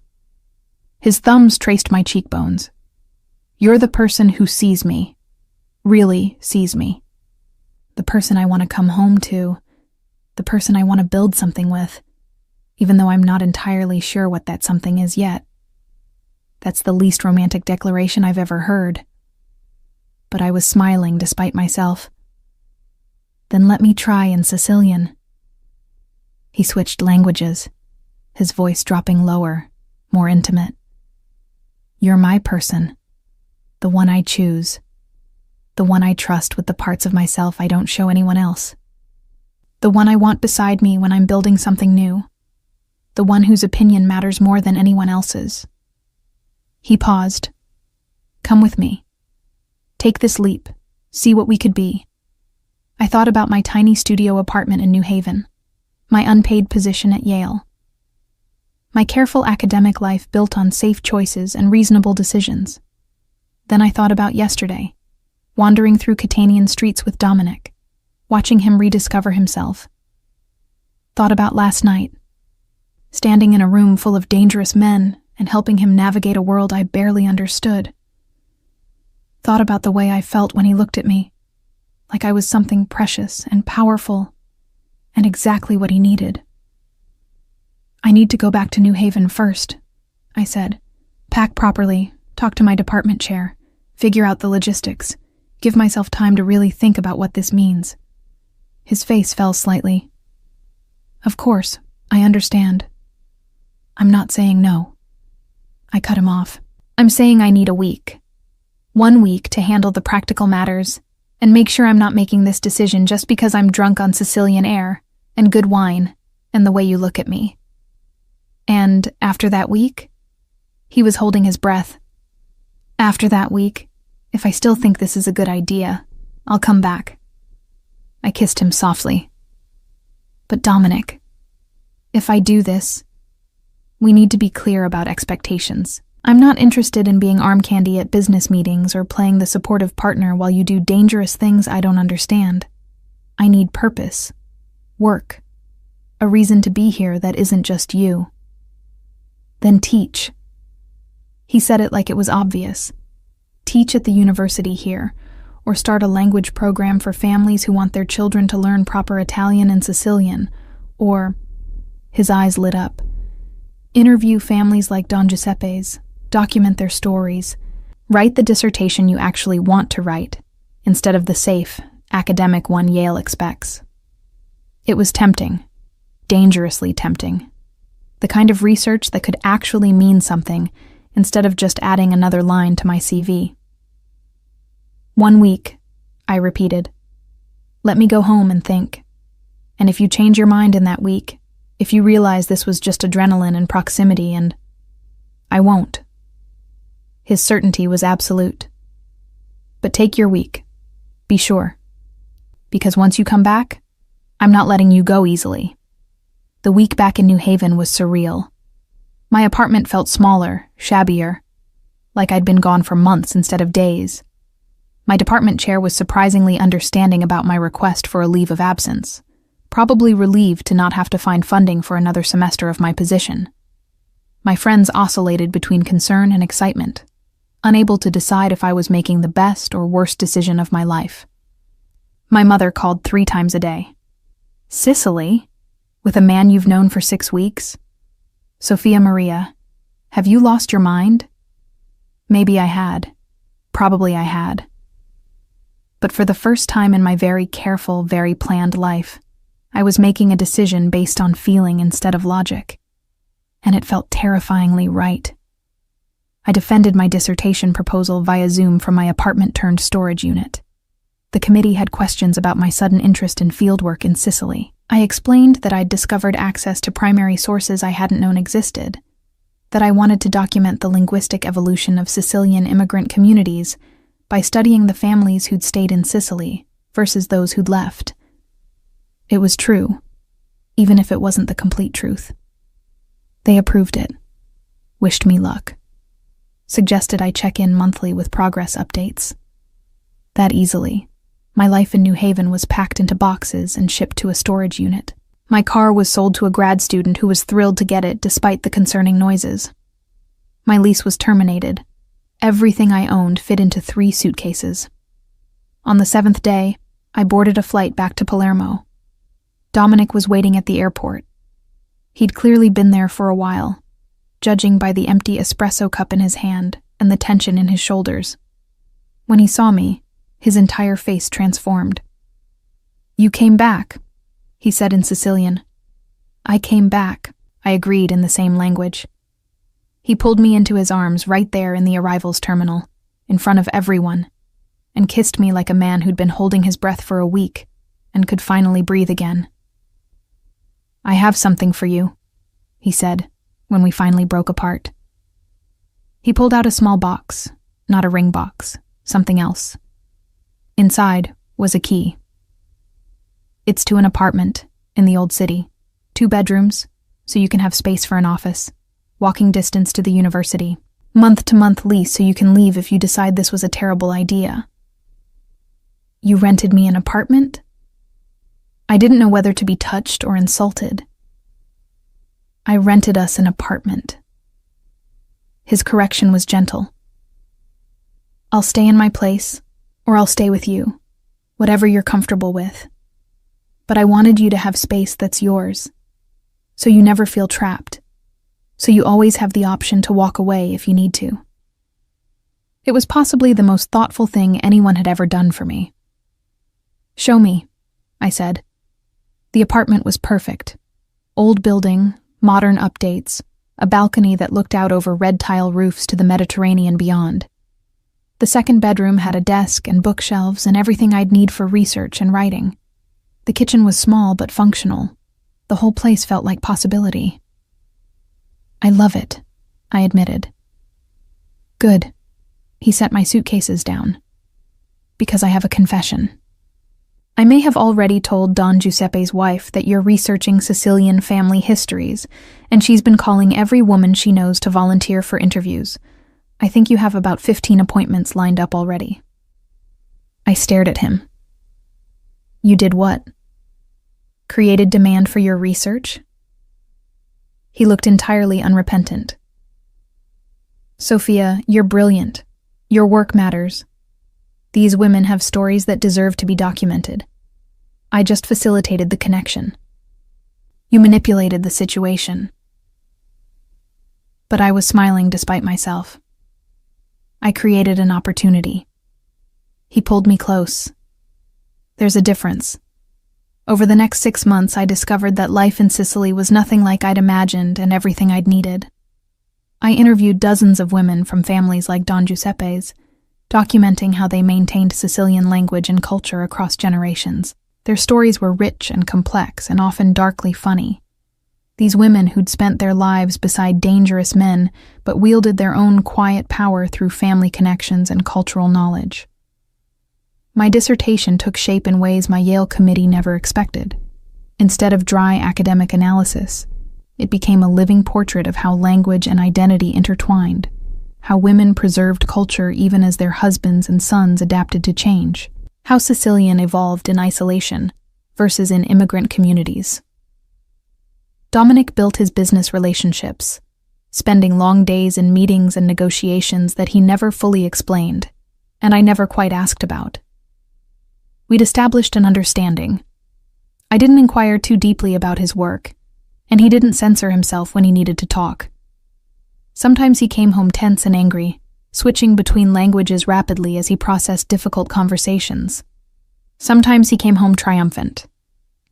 His thumbs traced my cheekbones. You're the person who sees me. Really sees me. The person I want to come home to. The person I want to build something with. Even though I'm not entirely sure what that something is yet. That's the least romantic declaration I've ever heard. But I was smiling despite myself. Then let me try in Sicilian. He switched languages, his voice dropping lower, more intimate. You're my person. The one I choose. The one I trust with the parts of myself I don't show anyone else. The one I want beside me when I'm building something new. The one whose opinion matters more than anyone else's. He paused. Come with me. Take this leap. See what we could be. I thought about my tiny studio apartment in New Haven, my unpaid position at Yale, my careful academic life built on safe choices and reasonable decisions. Then I thought about yesterday, wandering through Catanian streets with Dominic, watching him rediscover himself. Thought about last night, standing in a room full of dangerous men and helping him navigate a world I barely understood. Thought about the way I felt when he looked at me, like I was something precious and powerful, and exactly what he needed. I need to go back to New Haven first, I said. Pack properly, talk to my department chair, figure out the logistics, give myself time to really think about what this means. His face fell slightly. Of course, I understand. I'm not saying no. I cut him off. I'm saying I need a week. 1 week to handle the practical matters and make sure I'm not making this decision just because I'm drunk on Sicilian air and good wine and the way you look at me. And after that week? He was holding his breath. After that week, if I still think this is a good idea, I'll come back. I kissed him softly. But Dominic, if I do this, we need to be clear about expectations. I'm not interested in being arm candy at business meetings or playing the supportive partner while you do dangerous things I don't understand. I need purpose, work, a reason to be here that isn't just you. Then teach. He said it like it was obvious. Teach at the university here, or start a language program for families who want their children to learn proper Italian and Sicilian, or, his eyes lit up, interview families like Don Giuseppe's, document their stories, write the dissertation you actually want to write, instead of the safe, academic one Yale expects. It was tempting, dangerously tempting. The kind of research that could actually mean something, instead of just adding another line to my CV. 1 week, I repeated. Let me go home and think. And if you change your mind in that week, if you realize this was just adrenaline and proximity and... I won't. His certainty was absolute. But take your week. Be sure. Because once you come back, I'm not letting you go easily. The week back in New Haven was surreal. My apartment felt smaller, shabbier, like I'd been gone for months instead of days. My department chair was surprisingly understanding about my request for a leave of absence, probably relieved to not have to find funding for another semester of my position. My friends oscillated between concern and excitement, unable to decide if I was making the best or worst decision of my life. My mother called 3 times a day. Sicily? With a man you've known for 6 weeks? Sophia Maria, have you lost your mind? Maybe I had. Probably I had. But for the first time in my very careful, very planned life, I was making a decision based on feeling instead of logic. And it felt terrifyingly right. I defended my dissertation proposal via Zoom from my apartment-turned-storage unit. The committee had questions about my sudden interest in fieldwork in Sicily. I explained that I'd discovered access to primary sources I hadn't known existed, that I wanted to document the linguistic evolution of Sicilian immigrant communities by studying the families who'd stayed in Sicily versus those who'd left. It was true, even if it wasn't the complete truth. They approved it, wished me luck, suggested I check in monthly with progress updates. That easily. My life in New Haven was packed into boxes and shipped to a storage unit. My car was sold to a grad student who was thrilled to get it despite the concerning noises. My lease was terminated. Everything I owned fit into 3 suitcases. On the 7th day, I boarded a flight back to Palermo. Dominic was waiting at the airport. He'd clearly been there for a while, judging by the empty espresso cup in his hand and the tension in his shoulders. When he saw me, his entire face transformed. "You came back," he said in Sicilian. "I came back," I agreed in the same language. He pulled me into his arms right there in the arrivals terminal, in front of everyone, and kissed me like a man who'd been holding his breath for a week and could finally breathe again. "I have something for you," he said, when we finally broke apart. He pulled out a small box, not a ring box, something else. Inside was a key. "It's to an apartment in the old city. 2 bedrooms, so you can have space for an office. Walking distance to the university. Month-to-month lease so you can leave if you decide this was a terrible idea." "You rented me an apartment?" I didn't know whether to be touched or insulted. "I rented us an apartment." His correction was gentle. "I'll stay in my place, or I'll stay with you, whatever you're comfortable with. But I wanted you to have space that's yours, so you never feel trapped, so you always have the option to walk away if you need to." It was possibly the most thoughtful thing anyone had ever done for me. "Show me," I said. The apartment was perfect. Old building, modern updates, a balcony that looked out over red tile roofs to the Mediterranean beyond. The 2nd bedroom had a desk and bookshelves and everything I'd need for research and writing. The kitchen was small but functional. The whole place felt like possibility. "I love it," I admitted. "Good." He set my suitcases down. "Because I have a confession. I may have already told Don Giuseppe's wife that you're researching Sicilian family histories, and she's been calling every woman she knows to volunteer for interviews. I think you have about 15 appointments lined up already." I stared at him. "You did what? Created demand for your research?" He looked entirely unrepentant. "Sophia, you're brilliant. Your work matters. These women have stories that deserve to be documented. I just facilitated the connection. You manipulated the situation." But I was smiling despite myself. I created an opportunity. He pulled me close. "There's a difference. Over the next 6 months, I discovered that life in Sicily was nothing like I'd imagined and everything I'd needed. I interviewed dozens of women from families like Don Giuseppe's, documenting how they maintained Sicilian language and culture across generations. Their stories were rich and complex and often darkly funny. These women who'd spent their lives beside dangerous men but wielded their own quiet power through family connections and cultural knowledge. My dissertation took shape in ways my Yale committee never expected. Instead of dry academic analysis, it became a living portrait of how language and identity intertwined, how women preserved culture even as their husbands and sons adapted to change, how Sicilian evolved in isolation versus in immigrant communities. Dominic built his business relationships, spending long days in meetings and negotiations that he never fully explained, and I never quite asked about. We'd established an understanding. I didn't inquire too deeply about his work, and he didn't censor himself when he needed to talk. Sometimes he came home tense and angry, switching between languages rapidly as he processed difficult conversations. Sometimes he came home triumphant,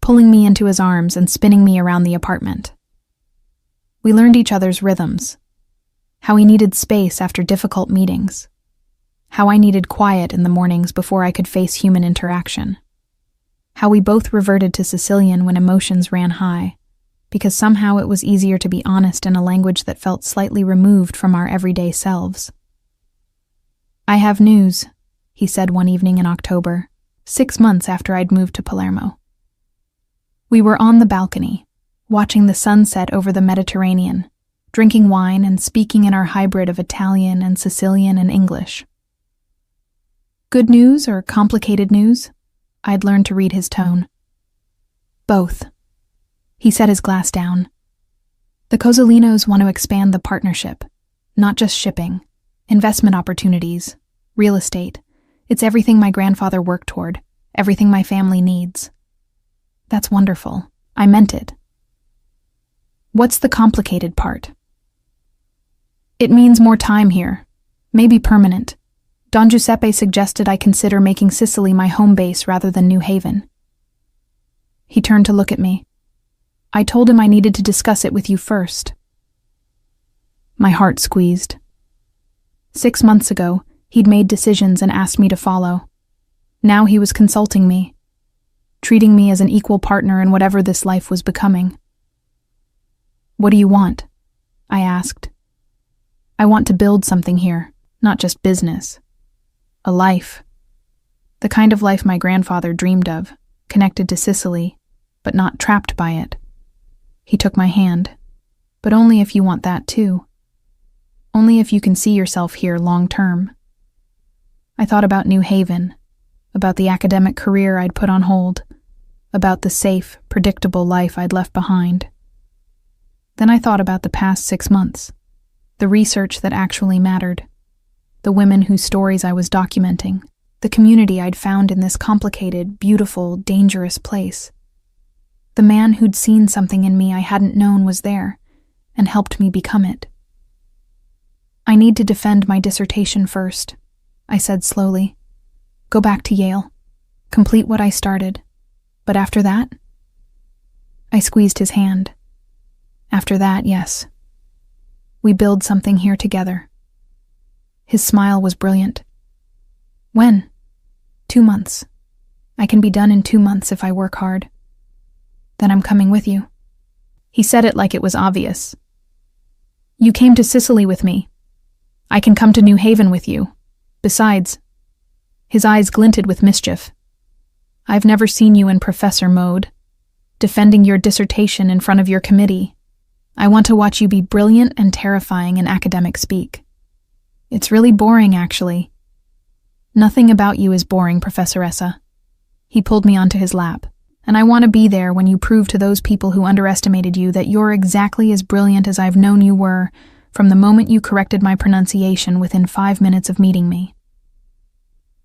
pulling me into his arms and spinning me around the apartment. We learned each other's rhythms, how he needed space after difficult meetings, how I needed quiet in the mornings before I could face human interaction, how we both reverted to Sicilian when emotions ran high, because somehow it was easier to be honest in a language that felt slightly removed from our everyday selves. "I have news," he said one evening in October, 6 months after I'd moved to Palermo. We were on the balcony, watching the sunset over the Mediterranean, drinking wine and speaking in our hybrid of Italian and Sicilian and English. "Good news or complicated news?" I'd learned to read his tone. "Both." He set his glass down. "The Cozzolinos want to expand the partnership, not just shipping, investment opportunities, real estate. It's everything my grandfather worked toward, everything my family needs." "That's wonderful. I meant it." "What's the complicated part?" "It means more time here, maybe permanent. Don Giuseppe suggested I consider making Sicily my home base rather than New Haven." He turned to look at me. "I told him I needed to discuss it with you first." My heart squeezed. 6 months ago, he'd made decisions and asked me to follow. Now he was consulting me, treating me as an equal partner in whatever this life was becoming. "What do you want?" I asked. "I want to build something here, not just business. A life. The kind of life my grandfather dreamed of, connected to Sicily, but not trapped by it." He took my hand. "But only if you want that too. Only if you can see yourself here long term." I thought about New Haven, about the academic career I'd put on hold, about the safe, predictable life I'd left behind. Then I thought about the past 6 months, the research that actually mattered, the women whose stories I was documenting, the community I'd found in this complicated, beautiful, dangerous place. The man who'd seen something in me I hadn't known was there, and helped me become it. "I need to defend my dissertation first," I said slowly. "Go back to Yale. Complete what I started. But after that?" I squeezed his hand. "After that, yes. We build something here together." His smile was brilliant. "When?" 2 months. I can be done in 2 months if I work hard." "Then I'm coming with you." He said it like it was obvious. "You came to Sicily with me. I can come to New Haven with you. Besides," his eyes glinted with mischief, I've never seen you in professor mode, defending your dissertation in front of your committee. I want to watch you be brilliant and terrifying in academic speak. It's really boring, actually. Nothing about you is boring, Professoressa. He pulled me onto his lap, and I want to be there when you prove to those people who underestimated you that you're exactly as brilliant as I've known you were from the moment you corrected my pronunciation within 5 minutes of meeting me.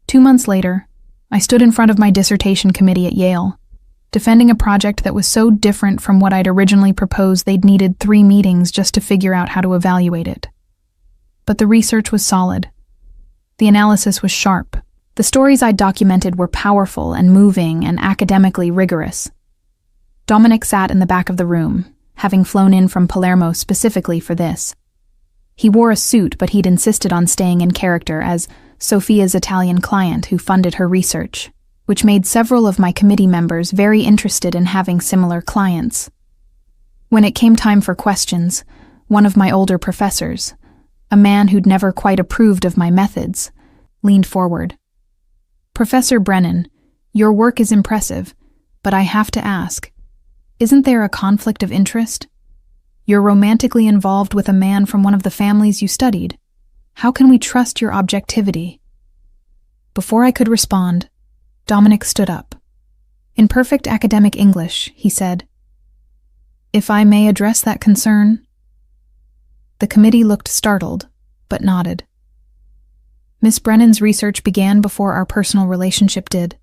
2 months later, I stood in front of my dissertation committee at Yale, defending a project that was so different from what I'd originally proposed they'd needed 3 meetings just to figure out how to evaluate it. But the research was solid. The analysis was sharp. The stories I'd documented were powerful and moving and academically rigorous. Dominic sat in the back of the room, having flown in from Palermo specifically for this. He wore a suit, but he'd insisted on staying in character as Sophia's Italian client who funded her research, which made several of my committee members very interested in having similar clients. When it came time for questions, one of my older professors, a man who'd never quite approved of my methods, leaned forward. Professor Brennan, your work is impressive, but I have to ask, isn't there a conflict of interest? You're romantically involved with a man from one of the families you studied. How can we trust your objectivity? Before I could respond, Dominic stood up. In perfect academic English, he said, "If I may address that concern." The committee looked startled, but nodded. Miss Brennan's research began before our personal relationship did.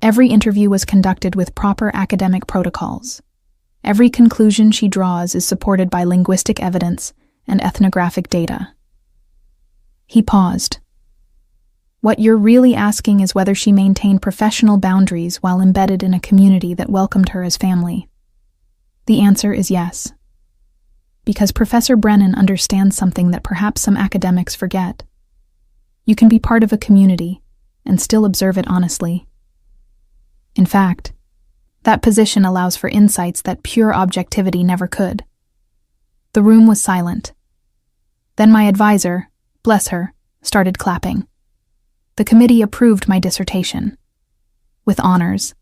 Every interview was conducted with proper academic protocols. Every conclusion she draws is supported by linguistic evidence and ethnographic data. He paused. What you're really asking is whether she maintained professional boundaries while embedded in a community that welcomed her as family. The answer is yes. Because Professor Brennan understands something that perhaps some academics forget. You can be part of a community and still observe it honestly. In fact, that position allows for insights that pure objectivity never could. The room was silent. Then my advisor, bless her, started clapping. The committee approved my dissertation, with honors,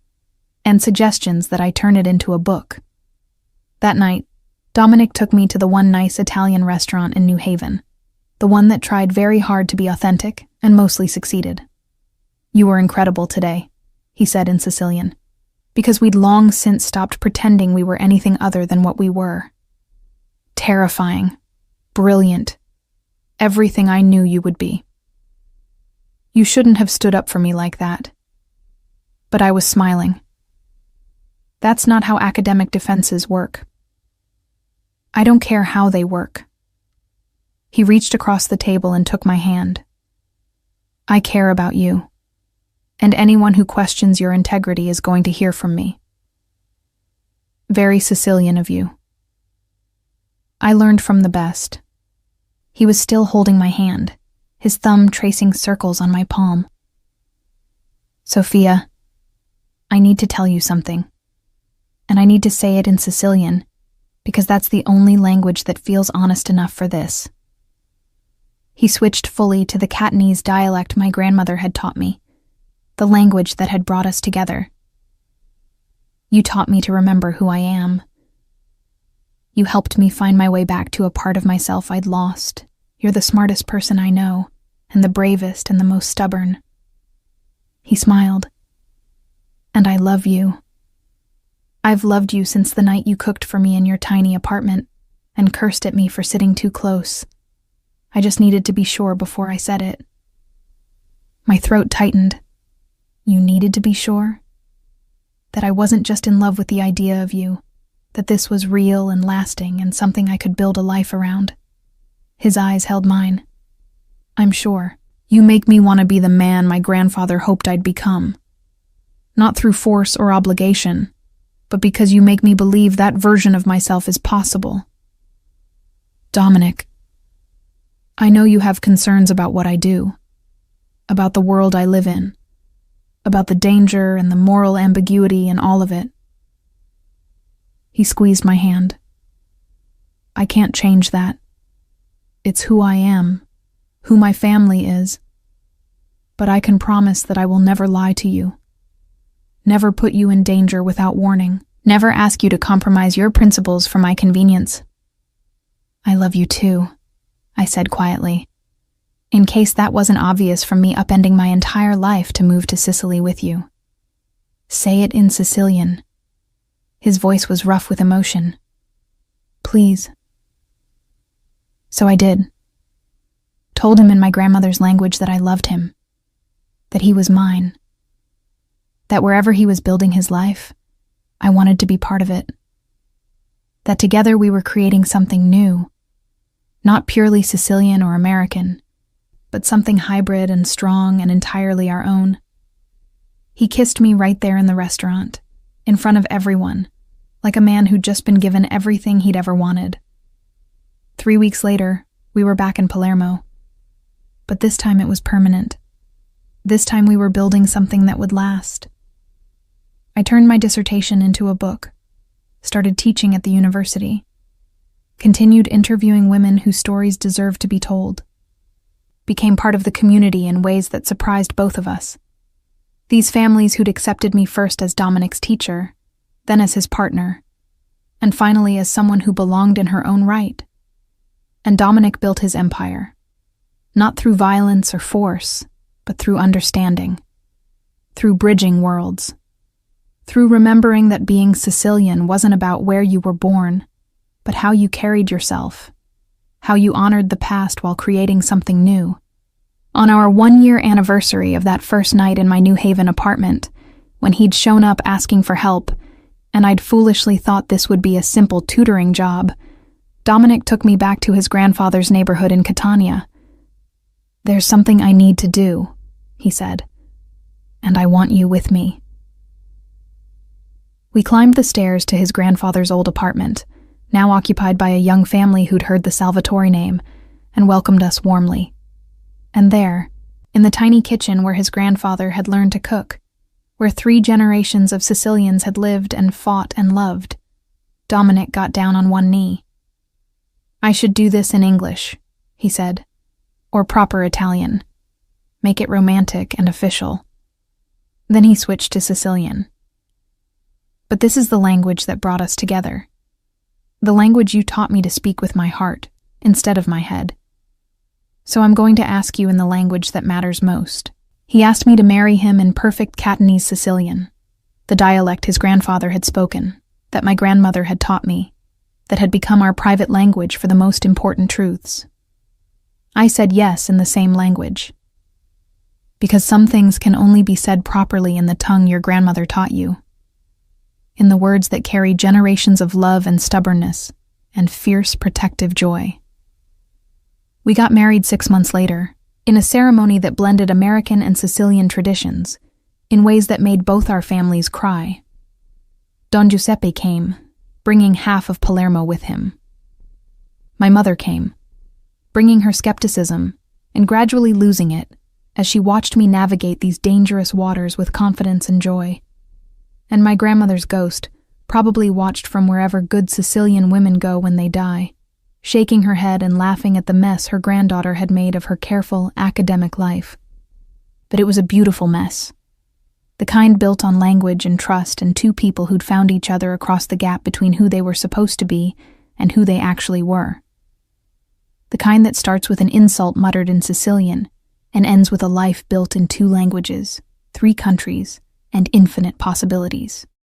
and suggestions that I turn it into a book. That night, Dominic took me to the one nice Italian restaurant in New Haven, the one that tried very hard to be authentic and mostly succeeded. "You were incredible today," he said in Sicilian, because we'd long since stopped pretending we were anything other than what we were. Terrifying, brilliant, everything I knew you would be. You shouldn't have stood up for me like that. But I was smiling. That's not how academic defenses work. I don't care how they work. He reached across the table and took my hand. I care about you, and anyone who questions your integrity is going to hear from me. Very Sicilian of you. I learned from the best. He was still holding my hand, his thumb tracing circles on my palm. Sophia, I need to tell you something, and I need to say it in Sicilian, because that's the only language that feels honest enough for this. He switched fully to the Catanese dialect my grandmother had taught me, the language that had brought us together. You taught me to remember who I am. You helped me find my way back to a part of myself I'd lost. You're the smartest person I know, and the bravest and the most stubborn. He smiled. And I love you. I've loved you since the night you cooked for me in your tiny apartment and cursed at me for sitting too close. I just needed to be sure before I said it. My throat tightened. You needed to be sure? That I wasn't just in love with the idea of you, that this was real and lasting and something I could build a life around. His eyes held mine. I'm sure. You make me want to be the man my grandfather hoped I'd become. Not through force or obligation, but because you make me believe that version of myself is possible. Dominic, I know you have concerns about what I do, about the world I live in, about the danger and the moral ambiguity and all of it. He squeezed my hand. I can't change that. It's who I am, who my family is. But I can promise that I will never lie to you. never put you in danger without warning, never ask you to compromise your principles for my convenience. I love you too, I said quietly, in case that wasn't obvious from me upending my entire life to move to Sicily with you. Say it in Sicilian. His voice was rough with emotion. Please. So I did. Told him in my grandmother's language that I loved him, that he was mine, that wherever he was building his life, I wanted to be part of it, that together we were creating something new, not purely Sicilian or American, but something hybrid and strong and entirely our own. He kissed me right there in the restaurant, in front of everyone, like a man who'd just been given everything he'd ever wanted. 3 weeks later, we were back in Palermo. But this time it was permanent. This time we were building something that would last. I turned my dissertation into a book, started teaching at the university, continued interviewing women whose stories deserved to be told, became part of the community in ways that surprised both of us. These families who'd accepted me first as Dominic's teacher, then as his partner, and finally as someone who belonged in her own right. And Dominic built his empire, not through violence or force, but through understanding, through bridging worlds, through remembering that being Sicilian wasn't about where you were born, but how you carried yourself, how you honored the past while creating something new. On our 1-year anniversary of that first night in my New Haven apartment, when he'd shown up asking for help, and I'd foolishly thought this would be a simple tutoring job, Dominic took me back to his grandfather's neighborhood in Catania. There's something I need to do, he said, and I want you with me. We climbed the stairs to his grandfather's old apartment, now occupied by a young family who'd heard the Salvatore name and welcomed us warmly. And there, in the tiny kitchen where his grandfather had learned to cook, where 3 generations of Sicilians had lived and fought and loved, Dominic got down on one knee. I should do this in English, he said, or proper Italian. Make it romantic and official. Then he switched to Sicilian. But this is the language that brought us together. The language you taught me to speak with my heart, instead of my head. So I'm going to ask you in the language that matters most. He asked me to marry him in perfect Catanese Sicilian, the dialect his grandfather had spoken, that my grandmother had taught me, that had become our private language for the most important truths. I said yes in the same language, because some things can only be said properly in the tongue your grandmother taught you, in the words that carry generations of love and stubbornness and fierce protective joy. We got married 6 months later, in a ceremony that blended American and Sicilian traditions, in ways that made both our families cry. Don Giuseppe came, bringing half of Palermo with him. My mother came, bringing her skepticism and gradually losing it as she watched me navigate these dangerous waters with confidence and joy. And my grandmother's ghost probably watched from wherever good Sicilian women go when they die, shaking her head and laughing at the mess her granddaughter had made of her careful, academic life. But it was a beautiful mess, the kind built on language and trust and 2 people who'd found each other across the gap between who they were supposed to be and who they actually were. The kind that starts with an insult muttered in Sicilian and ends with a life built in 2 languages, 3 countries, and infinite possibilities.